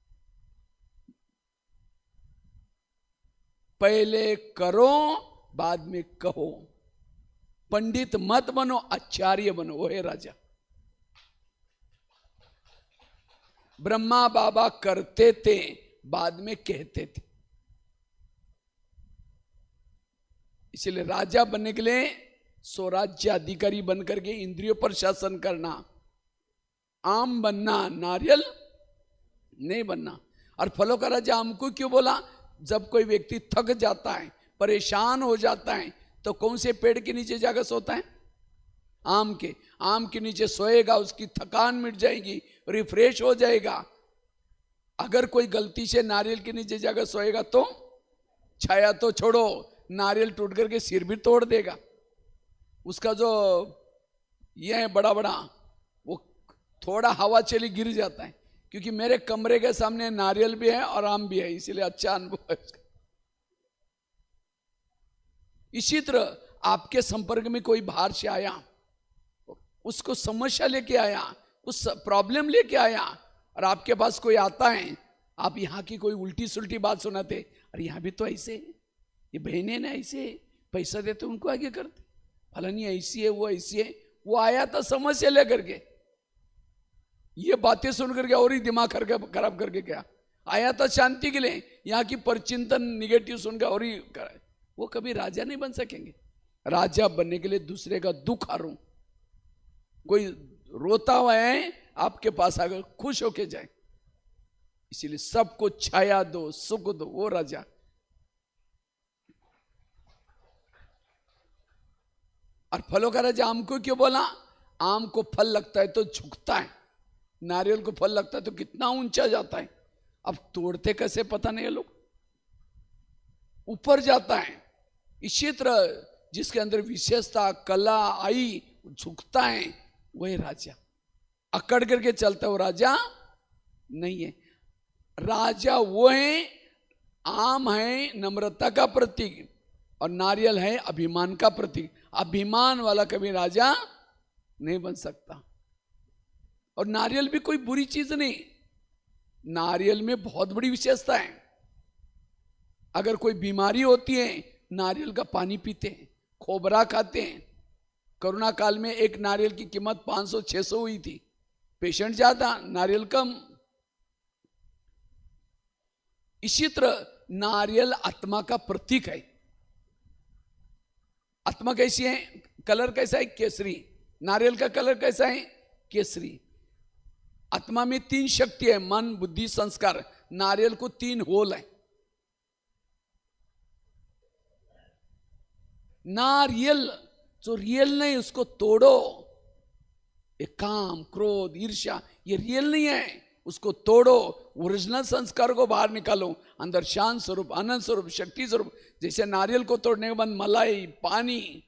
पहले करो बाद में कहो। पंडित मत बनो, आचार्य बनो, वो है राजा। ब्रह्मा बाबा करते थे, बाद में कहते थे। इसलिए राजा बनने के लिए स्वराज्य अधिकारी बनकर के इंद्रियों पर शासन करना, आम बनना, नारियल नहीं बनना। और फलों का राजा आम को क्यों बोला? जब कोई व्यक्ति थक जाता है, परेशान हो जाता है, तो कौन से पेड़ के नीचे जाकर सोता है? आम के। आम के नीचे सोएगा, उसकी थकान मिट जाएगी, रिफ्रेश हो जाएगा। अगर कोई गलती से नारियल के नीचे जाकर सोएगा तो छाया तो छोड़ो, नारियल टूट करके सिर भी तोड़ देगा। उसका जो ये है बड़ा बड़ा, वो थोड़ा हवा चली गिर जाता है। क्योंकि मेरे कमरे के सामने नारियल भी है और आम भी है, इसीलिए अच्छा अनुभव है उसका। इसी तरह आपके संपर्क में कोई बाहर से आया, उसको समस्या लेके आया, उस प्रॉब्लम लेके आया, और आपके पास कोई आता है, आप यहाँ की कोई उल्टी सुल्टी बात सुनाते, अरे यहाँ भी तो ऐसे, ये बहनें ना ऐसे, पैसा देते उनको आगे करते, फलानी ऐसी है, वो ऐसी है। वो आया था समस्या लेकर के, ये बातें सुन करके और ही दिमाग खराब करके क्या आया था शांति के लिए, यहाँ की परचिंतन निगेटिव सुनकर और ही कराए, वो कभी राजा नहीं बन सकेंगे। राजा बनने के लिए दूसरे का दुख हरू, कोई रोता हुआ है आपके पास आकर खुश होके जाए, इसीलिए सबको छाया दो, सुख दो, वो राजा। और फलों का राजा आम को क्यों बोला? आम को फल लगता है तो झुकता है, नारियल को फल लगता है तो कितना ऊंचा जाता है। अब तोड़ते कैसे पता नहीं है लोग, ऊपर जाता है। इसी तरह जिसके अंदर विशेषता कला आई झुकता है, वही राजा। अकड़ करके चलता है वो राजा नहीं है। राजा वो है, आम है नम्रता का प्रतीक और नारियल है अभिमान का प्रतीक। अभिमान वाला कभी राजा नहीं बन सकता। और नारियल भी कोई बुरी चीज नहीं, नारियल में बहुत बड़ी विशेषता है। अगर कोई बीमारी होती है नारियल का पानी पीते हैं, खोबरा खाते हैं। कोरोना काल में एक नारियल की कीमत 500-600 हुई थी, पेशेंट ज्यादा नारियल कम। इसी तरह नारियल आत्मा का प्रतीक है। आत्मा कैसी है? कलर कैसा है? केसरी। नारियल का कलर कैसा है? केसरी। आत्मा में 3 शक्ति है, मन बुद्धि संस्कार। नारियल को 3 होल है। नारियल जो रियल नहीं उसको तोड़ो। ये काम क्रोध ईर्ष्या ये रियल नहीं है, उसको तोड़ो। ओरिजिनल संस्कार को बाहर निकालो, अंदर शांत स्वरूप आनंद स्वरूप शक्ति स्वरूप। जैसे नारियल को तोड़ने के बाद मलाई पानी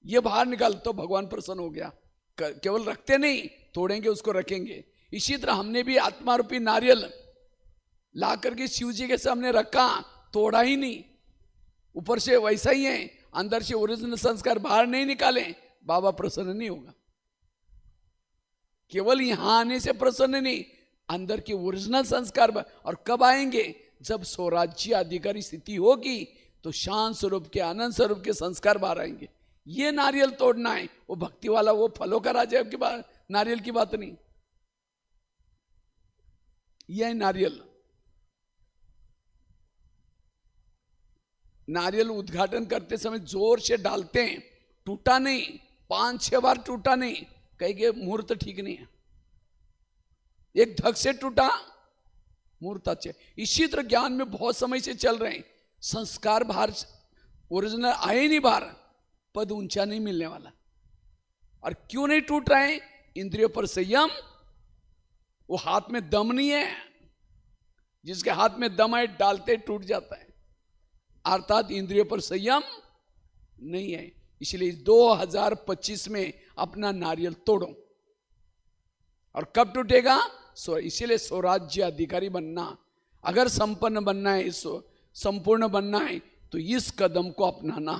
ये बाहर निकाल तो भगवान प्रसन्न हो गया। केवल रखते नहीं, तोड़ेंगे उसको रखेंगे। इसी तरह हमने भी आत्मा रूपी नारियल ला करके शिव जी के सामने रखा, तोड़ा ही नहीं। ऊपर से वैसा ही है, अंदर से ओरिजिनल संस्कार बाहर नहीं निकाले, बाबा प्रसन्न नहीं होगा। केवल यहां आने से प्रसन्न नहीं, अंदर के ओरिजिनल संस्कार। और कब आएंगे? जब स्वराज्य अधिकारी स्थिति होगी तो शांत स्वरूप के आनंद स्वरूप के संस्कार बाहर आएंगे। ये नारियल तोड़ना है, वो भक्ति वाला वो फलों का राजा की बात, नारियल की बात नहीं। यह नारियल, नारियल उद्घाटन करते समय जोर से डालते हैं, टूटा नहीं, 5-6 बार टूटा नहीं, कहेंगे मुहूर्त ठीक नहीं है। एक धक से टूटा मुहूर्त अच्छे। इसी तरह ज्ञान में बहुत समय से चल रहे हैं, संस्कार बाहर ओरिजिनल आए नहीं बाहर, पद ऊंचा नहीं मिलने वाला। और क्यों नहीं टूट रहा है? इंद्रियों पर संयम। वो हाथ में दम नहीं है, जिसके हाथ में दम है डालते टूट जाता है। अर्थात इंद्रियों पर संयम नहीं है। इसलिए 2025 में अपना नारियल तोड़ो। और कब टूटेगा? इसीलिए स्वराज्य अधिकारी बनना, अगर संपन्न बनना है, संपूर्ण बनना है तो इस कदम को अपनाना।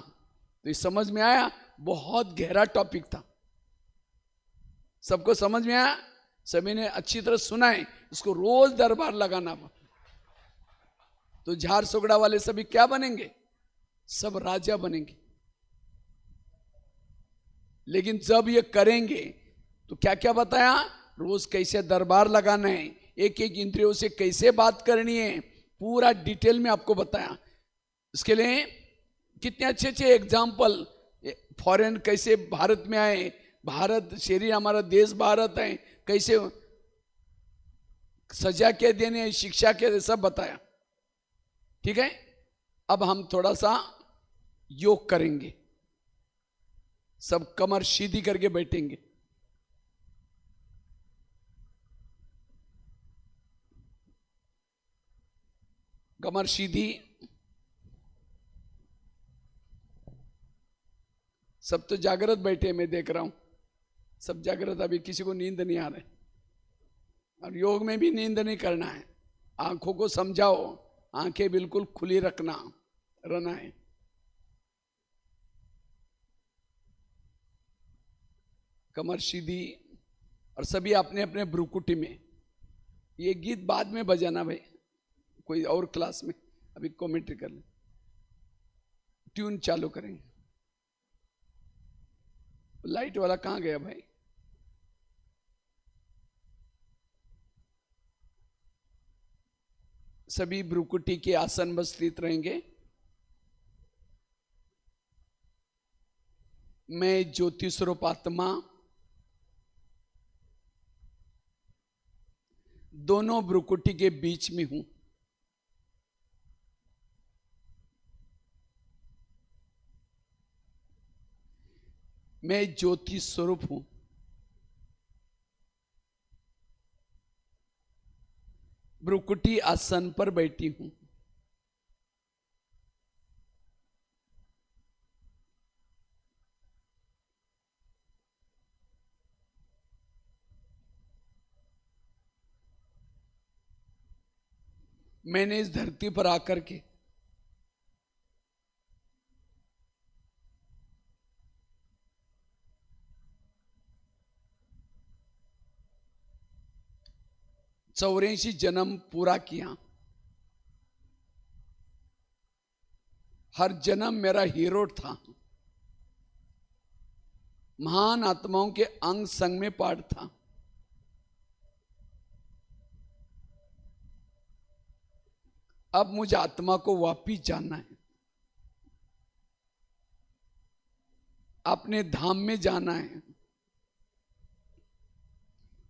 तो ये समझ में आया? बहुत गहरा टॉपिक था, सबको समझ में आया? सभी ने अच्छी तरह सुना है? इसको रोज दरबार लगाना। तो झार सुगड़ा वाले सभी क्या बनेंगे? सब राजा बनेंगे। लेकिन जब ये करेंगे तो क्या क्या बताया? रोज कैसे दरबार लगाना है, एक एक इंद्रियों से कैसे बात करनी है, पूरा डिटेल में आपको बताया। इसके लिए कितने अच्छे अच्छे एग्जाम्पल, फॉरेन कैसे भारत में आए, भारत शरीर हमारा देश भारत है, कैसे सजा के देने शिक्षा के, सब बताया। ठीक है, अब हम थोड़ा सा योग करेंगे। सब कमर सीधी करके बैठेंगे। कमर सीधी। सब तो जागृत बैठे, मैं देख रहा हूं सब जागृत, अभी किसी को नींद नहीं आ रही। और योग में भी नींद नहीं करना है, आंखों को समझाओ, आंखें बिल्कुल खुली रहना है। कमर सीधी और सभी अपने अपने भ्रुकुटी में। ये गीत बाद में बजाना भाई, कोई और क्लास में, अभी कमेंट्री कर ले। ट्यून चालू करेंगे। लाइट वाला कहाँ गया भाई? सभी भ्रुकुटी के आसन पर स्थित रहेंगे। मैं ज्योति स्वरूप आत्मा दोनों भ्रुकुटी के बीच में हूं। मैं ज्योति स्वरूप हूं। भ्रुकुटी आसन पर बैठी हूं। मैंने इस धरती पर आकर के चौरासी जन्म पूरा किया। हर जन्म मेरा हीरो था। महान आत्माओं के अंग संग में पाठ था। अब मुझे आत्मा को वापिस जानना है, अपने धाम में जाना है।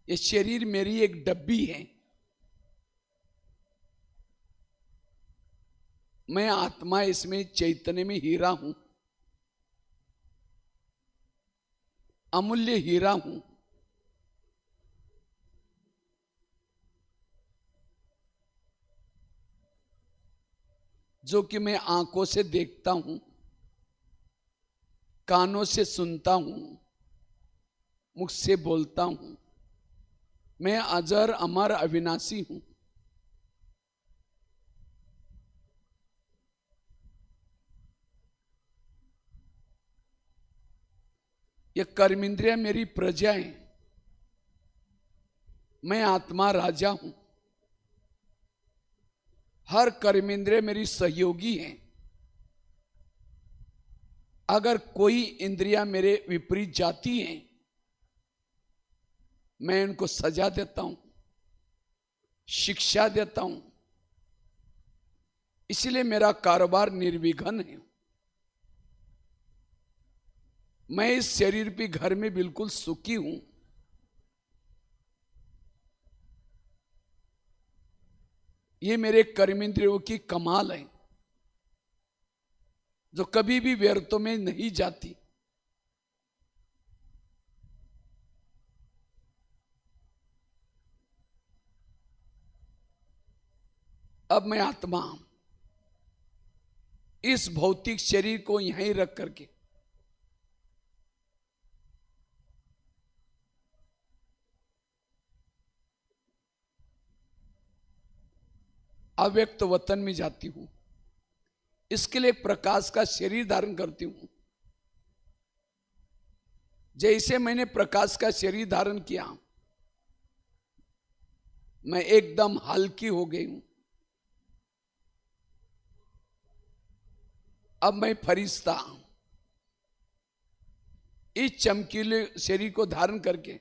ये शरीर मेरी एक डब्बी है। मैं आत्मा, इसमें चैतन्य में हीरा हूं, अमूल्य हीरा हूं। जो कि मैं आंखों से देखता हूं, कानों से सुनता हूं, मुख से बोलता हूं। मैं अजर अमर अविनाशी हूं। ये कर्मेंद्रिय मेरी प्रजा है। मैं आत्मा राजा हूं। हर कर्मेंद्रिय मेरी सहयोगी है। अगर कोई इंद्रियां मेरे विपरीत जाती हैं, मैं उनको सजा देता हूं, शिक्षा देता हूं। इसलिए मेरा कारोबार निर्विघ्न है। मैं इस शरीर पे घर में बिल्कुल सुखी हूं। ये मेरे कर्मेंद्रियों की कमाल है, जो कभी भी व्यर्थों में नहीं जाती। अब मैं आत्मा इस भौतिक शरीर को यहीं रख करके अव्यक्त वतन में जाती हूं। इसके लिए प्रकाश का शरीर धारण करती हूं। जैसे मैंने प्रकाश का शरीर धारण किया, मैं एकदम हल्की हो गई हूं। अब मैं फरिश्ता इस चमकीले शरीर को धारण करके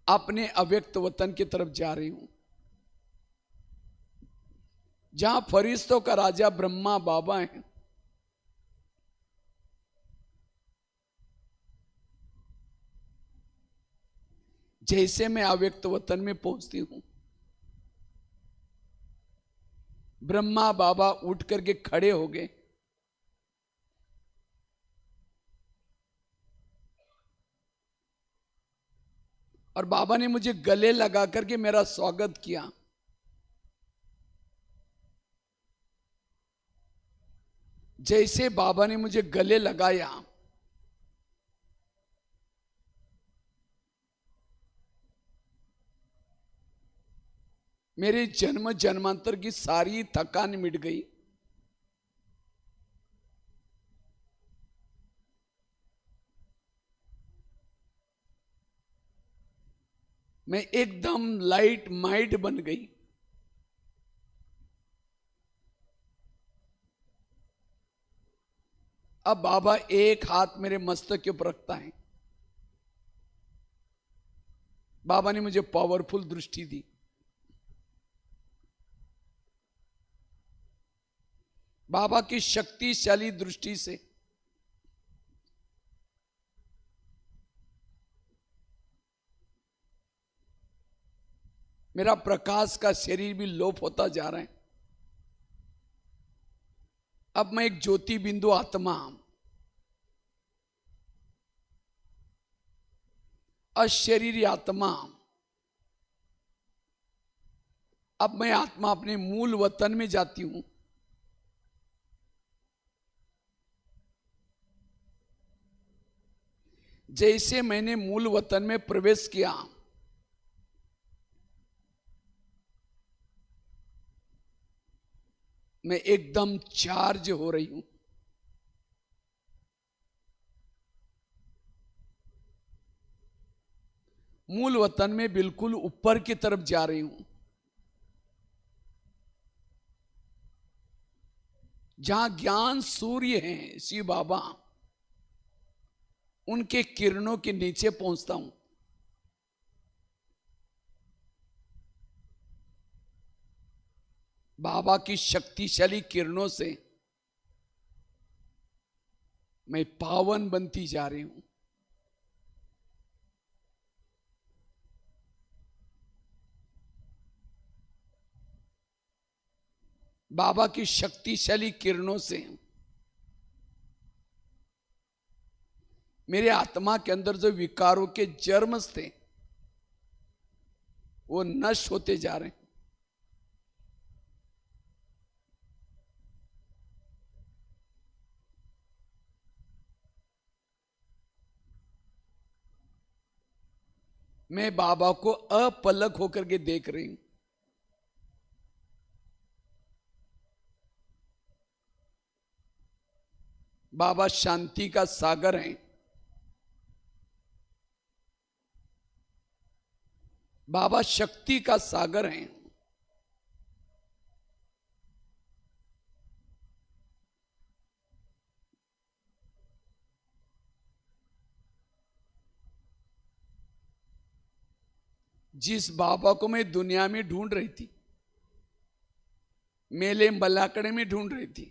अपने अव्यक्त वतन की तरफ जा रही हूं, जहां फरिश्तों का राजा ब्रह्मा बाबा है। जैसे मैं अव्यक्त वतन में पहुंचती हूं, ब्रह्मा बाबा उठ करके खड़े हो गए। और बाबा ने मुझे गले लगा करके मेरा स्वागत किया। जैसे बाबा ने मुझे गले लगाया, मेरे जन्म जन्मांतर की सारी थकान मिट गई। मैं एकदम लाइट माइट बन गई। अब बाबा एक हाथ मेरे मस्तक के ऊपर रखता है, बाबा ने मुझे पावरफुल दृष्टि दी। बाबा की शक्तिशाली दृष्टि से मेरा प्रकाश का शरीर भी लोप होता जा रहा है। अब मैं एक ज्योति बिंदु आत्मा, अशरीरी आत्मा, अब मैं आत्मा अपने मूल वतन में जाती हूं। जैसे मैंने मूल वतन में प्रवेश किया, मैं एकदम चार्ज हो रही हूं। मूल वतन में बिल्कुल ऊपर की तरफ जा रही हूं, जहां ज्ञान सूर्य हैं, शिव बाबा, उनके किरणों के नीचे पहुंचता हूं। बाबा की शक्तिशाली किरणों से मैं पावन बनती जा रही हूं। बाबा की शक्तिशाली किरणों से मेरे आत्मा के अंदर जो विकारों के जर्म थे वो नष्ट होते जा रहे हैं। मैं बाबा को अपलक होकर के देख रही हूं। बाबा शांति का सागर हैं। बाबा शक्ति का सागर हैं। जिस बाबा को मैं दुनिया में ढूंढ रही थी, मेले मलाकड़े में ढूंढ रही थी,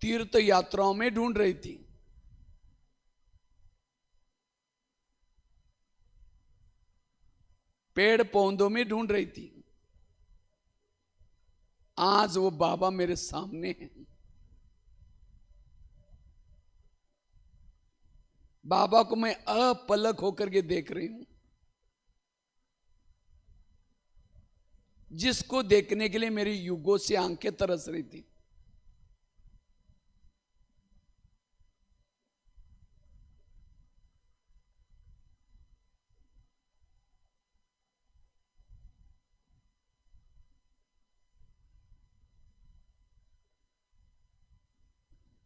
तीर्थ यात्राओं में ढूंढ रही थी, पेड़ पौधों में ढूंढ रही थी, आज वो बाबा मेरे सामने हैं। बाबा को मैं अपलक होकर के देख रही हूं। जिसको देखने के लिए मेरी युगों से आंखें तरस रही थी।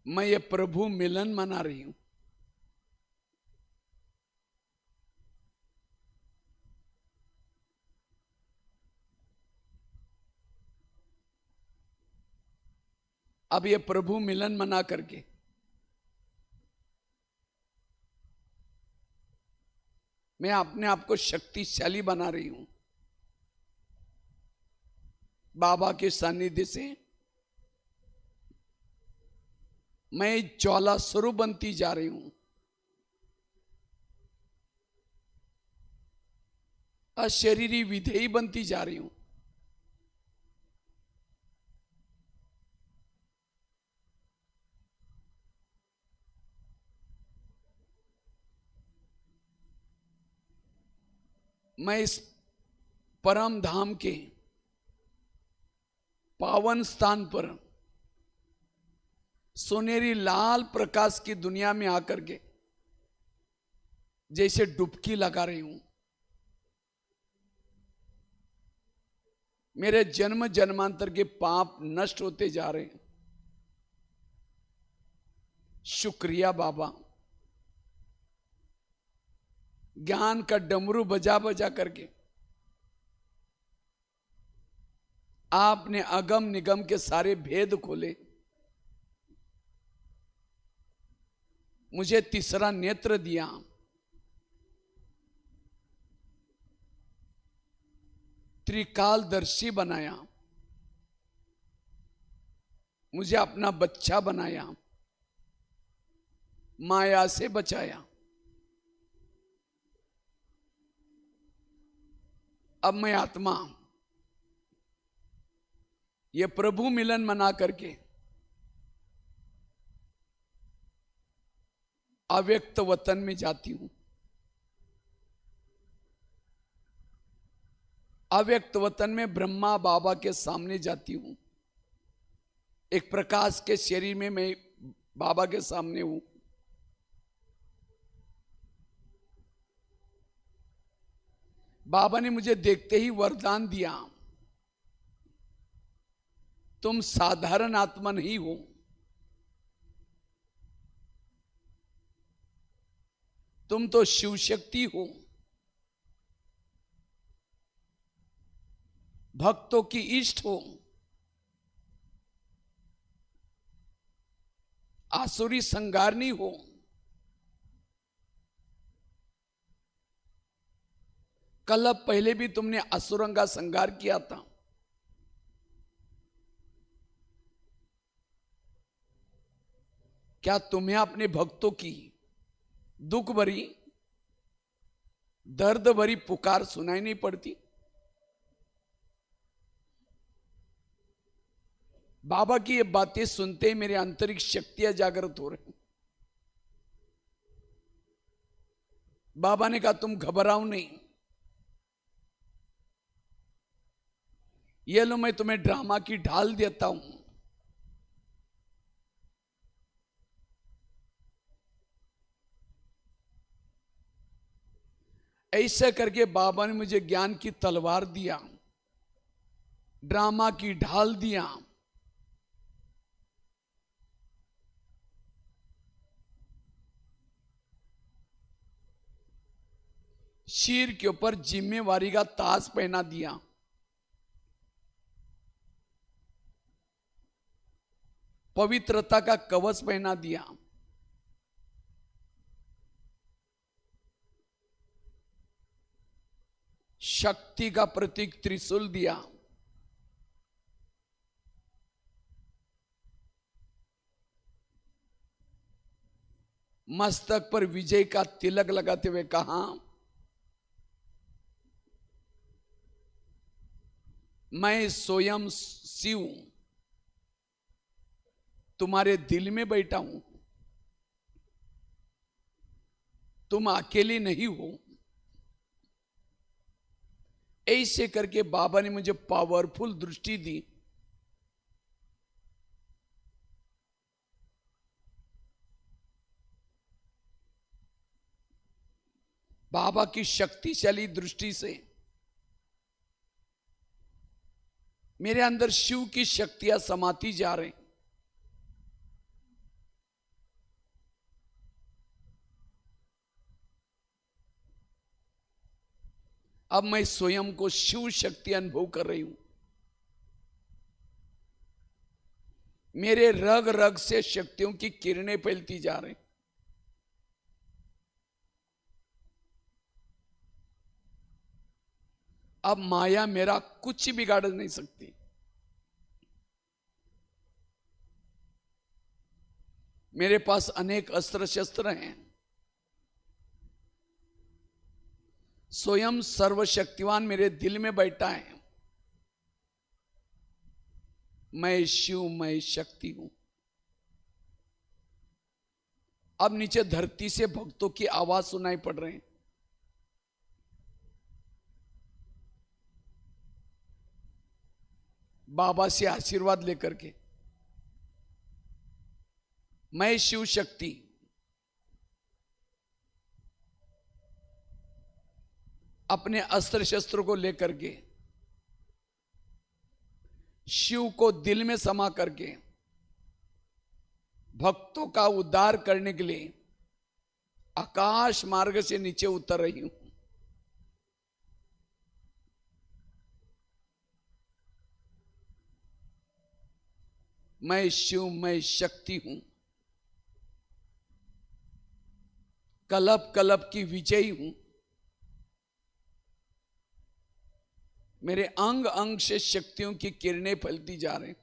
मैं ये प्रभु मिलन मना रही हूं। अब ये प्रभु मिलन मना करके मैं अपने आप को शक्तिशाली बना रही हूं। बाबा के सानिध्य से मैं ज्वाला स्वरूप बनती जा रही हूं। अशरीरी विधेयी बनती जा रही हूं। मैं इस परम धाम के पावन स्थान पर सोनेरी लाल प्रकाश की दुनिया में आकर के जैसे डुबकी लगा रही हूं। मेरे जन्म जन्मांतर के पाप नष्ट होते जा रहे हैं। शुक्रिया बाबा। ज्ञान का डमरू बजा बजा करके आपने अगम निगम के सारे भेद खोले। मुझे तीसरा नेत्र दिया। त्रिकालदर्शी बनाया, मुझे अपना बच्चा बनाया, माया से बचाया। अब मैं आत्मा ये प्रभु मिलन मना करके अव्यक्त वतन में जाती हूं। अव्यक्त वतन में ब्रह्मा बाबा के सामने जाती हूं। एक प्रकाश के शरीर में मैं बाबा के सामने हूं। बाबा ने मुझे देखते ही वरदान दिया, तुम साधारण आत्मा नहीं हो, तुम तो शिव शक्ति हो, भक्तों की इष्ट हो, आसुरी संगारनी हो। कल पहले भी तुमने असुरों का संगार किया था। क्या तुम्हें अपने भक्तों की दुख भरी दर्द भरी पुकार सुनाई नहीं पड़ती? बाबा की ये बातें सुनते ही मेरे आंतरिक शक्तियां जागृत हो रही। बाबा ने कहा तुम घबराओ नहीं, ये लो मैं तुम्हें ड्रामा की ढाल देता हूं। ऐसे करके बाबा ने मुझे ज्ञान की तलवार दिया, ड्रामा की ढाल दिया। शीर के ऊपर जिम्मेवारी का ताज पहना दिया। पवित्रता का कवच पहना दिया। शक्ति का प्रतीक त्रिशूल दिया। मस्तक पर विजय का तिलक लगाते हुए कहा, मैं स्वयं शिव तुम्हारे दिल में बैठा हूं, तुम अकेले नहीं हो। ऐसे करके बाबा ने मुझे पावरफुल दृष्टि दी। बाबा की शक्तिशाली दृष्टि से मेरे अंदर शिव की शक्तियां समाती जा रही। अब मैं स्वयं को शिव शक्ति अनुभव कर रही हूं। मेरे रग रग से शक्तियों की किरणें फैलती जा रही। अब माया मेरा कुछ बिगाड़ नहीं सकती। मेरे पास अनेक अस्त्र शस्त्र हैं। स्वयं सर्वशक्तिवान मेरे दिल में बैठा है। मैं शिव, मैं शक्ति हूं। अब नीचे धरती से भक्तों की आवाज सुनाई पड़ रही है। बाबा से आशीर्वाद लेकर के, मैं शिव शक्ति अपने अस्त्र शस्त्रों को लेकर के शिव को दिल में समा करके भक्तों का उद्धार करने के लिए आकाश मार्ग से नीचे उतर रही हूं। मैं शिव, मैं शक्ति हूं। कलप कलप की विजयी हूं। मेरे अंग अंग से शक्तियों की किरणें फैलती जा रही।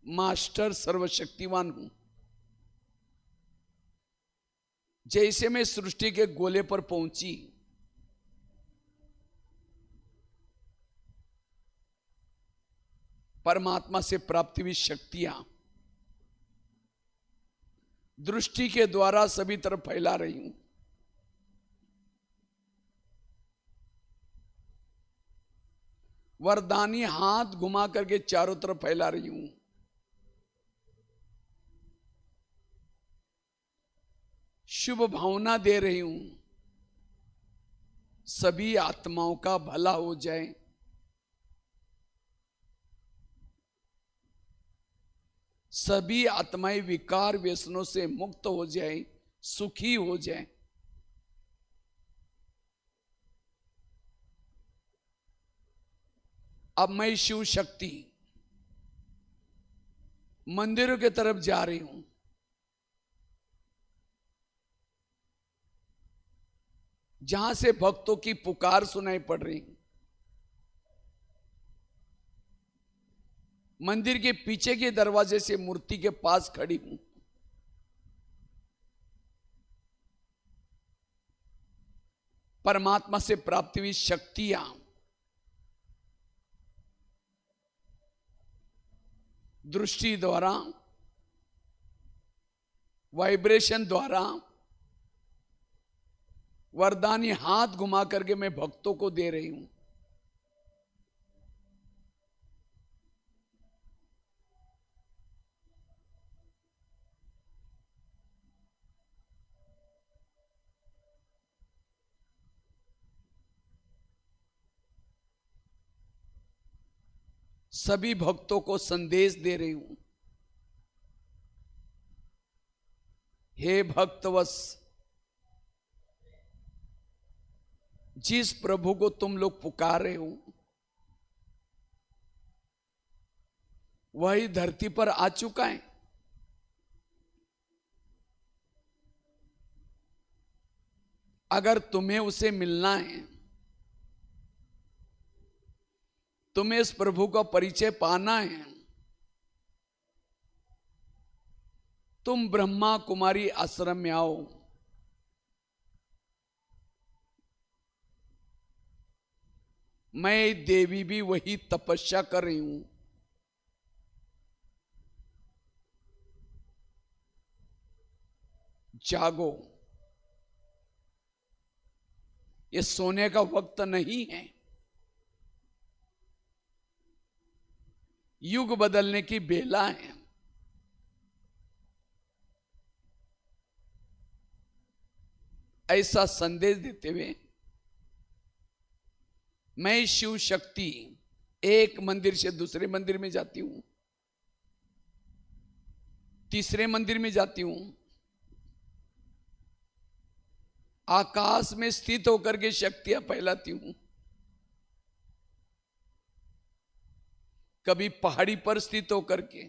मास्टर सर्वशक्तिवान हूं। जैसे मैं सृष्टि के गोले पर पहुंची, परमात्मा से प्राप्ति हुई शक्तियां दृष्टि के द्वारा सभी तरफ फैला रही हूं। वरदानी हाथ घुमा करके चारों तरफ फैला रही हूं। शुभ भावना दे रही हूं। सभी आत्माओं का भला हो जाए। सभी आत्माएं विकार व्यसनों से मुक्त हो जाए, सुखी हो जाए। अब मैं शिव शक्ति मंदिरों की तरफ जा रही हूं। जहां से भक्तों की पुकार सुनाई पड़ रही। मंदिर के पीछे के दरवाजे से मूर्ति के पास खड़ी हूं। परमात्मा से प्राप्ति हुई शक्तियां दृष्टि द्वारा, वाइब्रेशन द्वारा, वरदानी हाथ घुमा करके मैं भक्तों को दे रही हूं। सभी भक्तों को संदेश दे रही हूं। हे भक्तवश, जिस प्रभु को तुम लोग पुकार रहे हो वही धरती पर आ चुका है। अगर तुम्हें उसे मिलना है, तुम्हें इस प्रभु का परिचय पाना है, तुम ब्रह्मा कुमारी आश्रम में आओ। मैं देवी भी वही तपस्या कर रही हूं। जागो, ये सोने का वक्त नहीं है। युग बदलने की बेला है। ऐसा संदेश देते हुए मैं शिव शक्ति एक मंदिर से दूसरे मंदिर में जाती हूं, तीसरे मंदिर में जाती हूं। आकाश में स्थित होकर के शक्तियां फैलाती हूं। कभी पहाड़ी पर स्थित होकर के,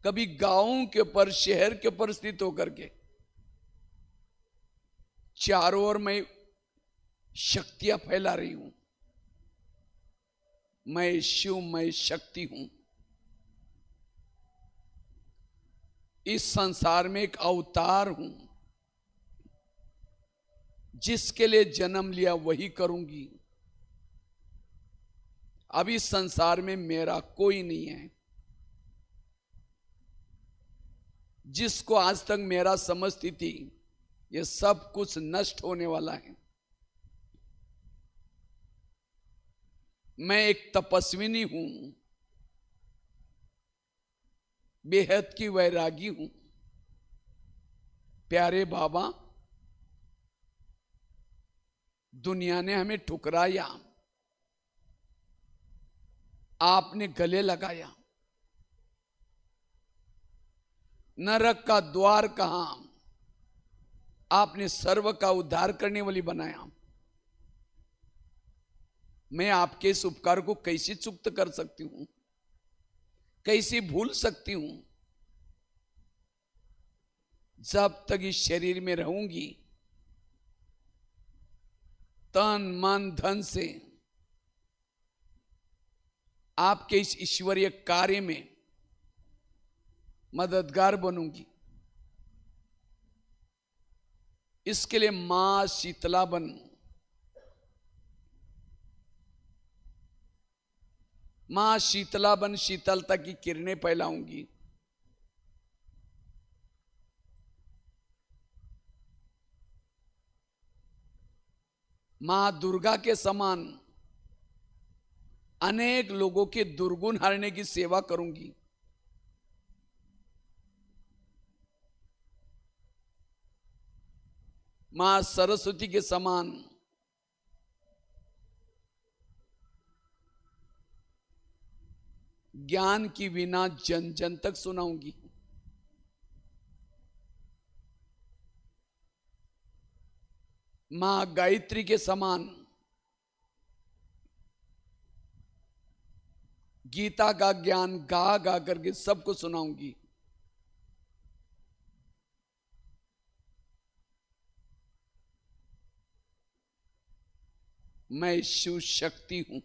कभी गांवों के ऊपर, शहर के ऊपर स्थित होकर के, चारों ओर मैं शक्तियां फैला रही हूं। मैं शिव, मैं शक्ति हूं। इस संसार में एक अवतार हूं। जिसके लिए जन्म लिया वही करूंगी। अब इस संसार में मेरा कोई नहीं है। जिसको आज तक मेरा समझती थी, ये सब कुछ नष्ट होने वाला है। मैं एक तपस्विनी हूं, बेहद की वैरागी हूं। प्यारे बाबा, दुनिया ने हमें ठुकराया, आपने गले लगाया। नरक का द्वार कहां, आपने सर्व का उद्धार करने वाली बनाया। मैं आपके इस उपकार को कैसे चुक्त कर सकती हूं, कैसे भूल सकती हूं। जब तक इस शरीर में रहूंगी तन मन धन से आपके इस ईश्वरीय कार्य में मददगार बनूंगी। इसके लिए मां शीतला बन, मां शीतला बन शीतलता की किरणें फैलाऊंगी। मां दुर्गा के समान अनेक लोगों के दुर्गुण हारने की सेवा करूंगी। मां सरस्वती के समान ज्ञान की वीणा जन जन तक सुनाऊंगी। मां गायत्री के समान गीता का ज्ञान गा गा करके सबको सुनाऊंगी। मैं शिव शक्ति हूं,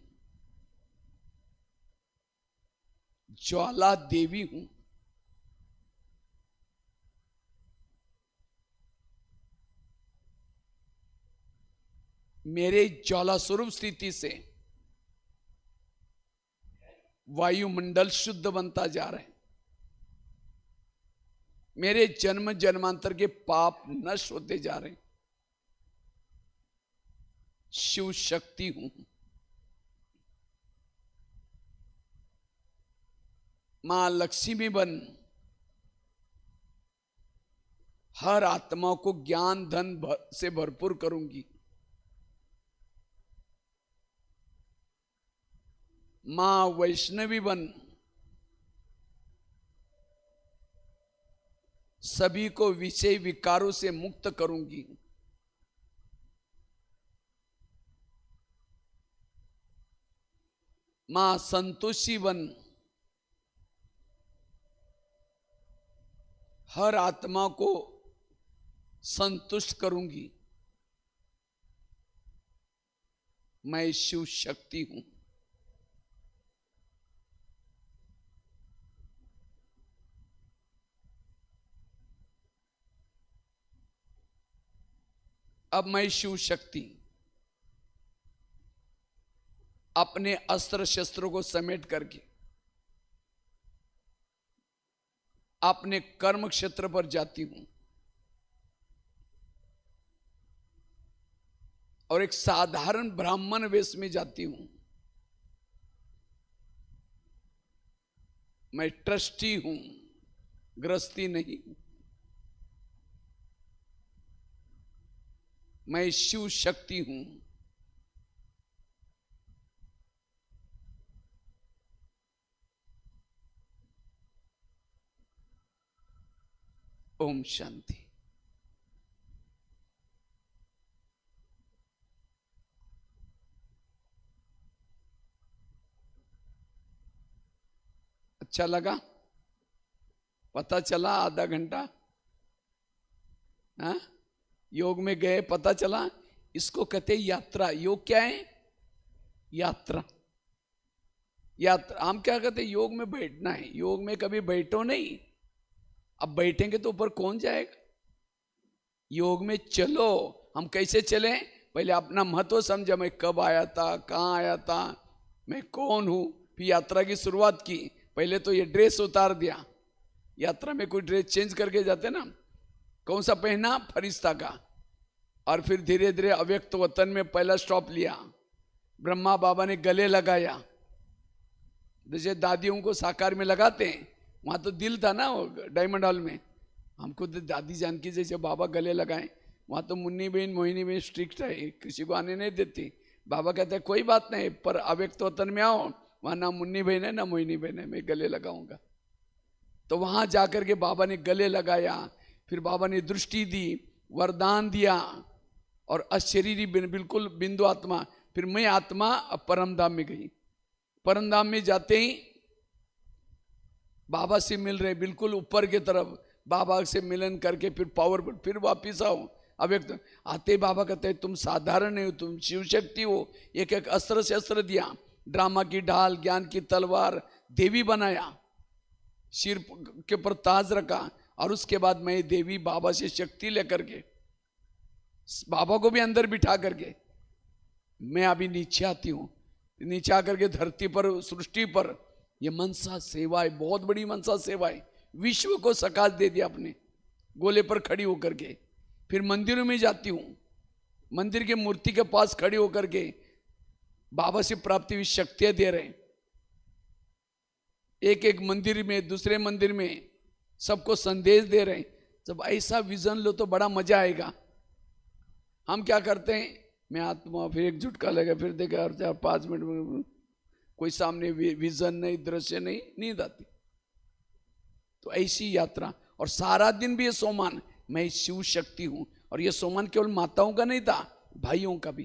ज्वाला देवी हूं। मेरे ज्वाला स्वरूप स्थिति से वायुमंडल शुद्ध बनता जा रहा है। मेरे जन्म जन्मांतर के पाप नष्ट होते जा रहे हैं। शिव शक्ति हूं। मां लक्ष्मी बन हर आत्मा को ज्ञान धन से भरपूर करूंगी। मां वैष्णवी बन सभी को विषय विकारों से मुक्त करूंगी। मां संतोषी बन हर आत्मा को संतुष्ट करूंगी। मैं शिव शक्ति हूं। अब मैं शिव शक्ति अपने अस्त्र शस्त्रों को समेट करके अपने कर्म क्षेत्र पर जाती हूं और एक साधारण ब्राह्मण वेश में जाती हूं। मैं ट्रस्टी हूं, गृहस्थी नहीं हूं। मैं शिव शक्ति हूं। ओम शांति। अच्छा लगा? पता चला आधा घंटा? हाँ, योग में गए, पता चला। इसको कहते यात्रा। योग क्या है? यात्रा। यात्रा हम क्या कहते? योग में बैठना है। योग में कभी बैठो नहीं। अब बैठेंगे तो ऊपर कौन जाएगा? योग में चलो। हम कैसे चलें? पहले अपना महत्व समझा। मैं कब आया था, कहाँ आया था, मैं कौन हूं। फिर यात्रा की शुरुआत की। पहले तो ये ड्रेस उतार दिया। यात्रा में कोई ड्रेस चेंज करके जाते ना, कौन सा पहना? फरिश्ता का। और फिर धीरे धीरे अव्यक्त वतन में पहला स्टॉप लिया। ब्रह्मा बाबा ने गले लगाया, जैसे दादियों को साकार में लगाते हैं। वहां तो दिल था ना डायमंड हॉल में। हमको तो दादी जानकी जैसे बाबा गले लगाए। वहां तो मुन्नी बहन मोहिनी बहन स्ट्रिक्ट है, किसी को आने नहीं देती। बाबा कहते हैं कोई बात नहीं, पर अव्यक्त वतन में आओ, वहां ना मुन्नी बहन है ना मोहिनी बहन है, मैं गले लगाऊंगा। तो वहां जाकर के बाबा ने गले लगाया। फिर बाबा ने दृष्टि दी, वरदान दिया, और अशरीरी बिल्कुल बिंदु आत्मा। फिर मैं आत्मा परम धाम में गई। परम धाम में जाते ही बाबा से मिल रहे, बिल्कुल ऊपर की तरफ बाबा से मिलन करके फिर पावर, फिर वापिस आओ। अव्यक्त। आते बाबा कहते हैं तुम साधारण नहीं हो, तुम शिव शक्ति हो। एक एक अस्त्र शस्त्र दिया, ड्रामा की ढाल, ज्ञान की तलवार, देवी बनाया, सिर के ऊपर ताज रखा, और उसके बाद मैं देवी बाबा से शक्ति लेकर के, बाबा को भी अंदर बिठा करके मैं अभी नीचे आती हूँ। नीचे आकर के धरती पर, सृष्टि पर, ये मनसा सेवा है, बहुत बड़ी मनसा सेवा है। विश्व को सकाश दे दिया अपने गोले पर खड़ी होकर के। फिर मंदिरों में जाती हूँ, मंदिर के मूर्ति के पास खड़े होकर के बाबा से प्राप्ति हुई शक्तियां दे रहे हैं। एक एक मंदिर में, दूसरे मंदिर में सबको संदेश दे रहे हैं। जब ऐसा विजन लो तो बड़ा मजा आएगा। हम क्या करते हैं, मैं आत्मा, फिर एक झुटका लगा, फिर देखा, और 4-5 मिनट में कोई सामने विजन नहीं, दृश्य नहीं, नींद आती। तो ऐसी यात्रा, और सारा दिन भी ये सोमान, मैं शिव शक्ति हूं। और ये सोमान केवल माताओं का नहीं था, भाइयों का भी,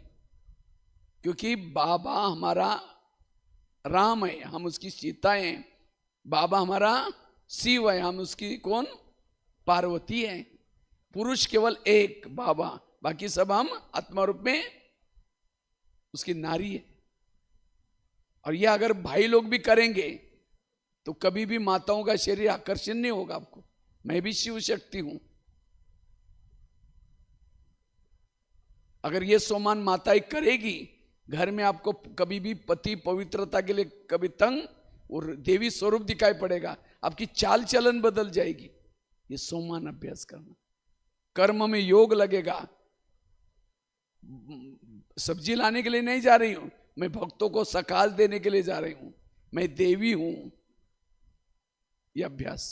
क्योंकि बाबा हमारा राम है, हम उसकी सीता हैं। बाबा हमारा शिव है, हम उसकी कौन, पार्वती है। पुरुष केवल एक बाबा, बाकी सब हम आत्मा रूप में उसकी नारी है। और यह अगर भाई लोग भी करेंगे तो कभी भी माताओं का शरीर आकर्षण नहीं होगा आपको। मैं भी शिव शक्ति हूं। अगर ये सोमान माताएं करेगी, घर में आपको कभी भी पति पवित्रता के लिए कभी तंग और देवी स्वरूप दिखाई पड़ेगा, आपकी चाल चलन बदल जाएगी। ये सोमान अभ्यास करना, कर्म में योग लगेगा। सब्जी लाने के लिए नहीं जा रही हूं, मैं भक्तों को सकाश देने के लिए जा रही हूं, मैं देवी हूं। यह अभ्यास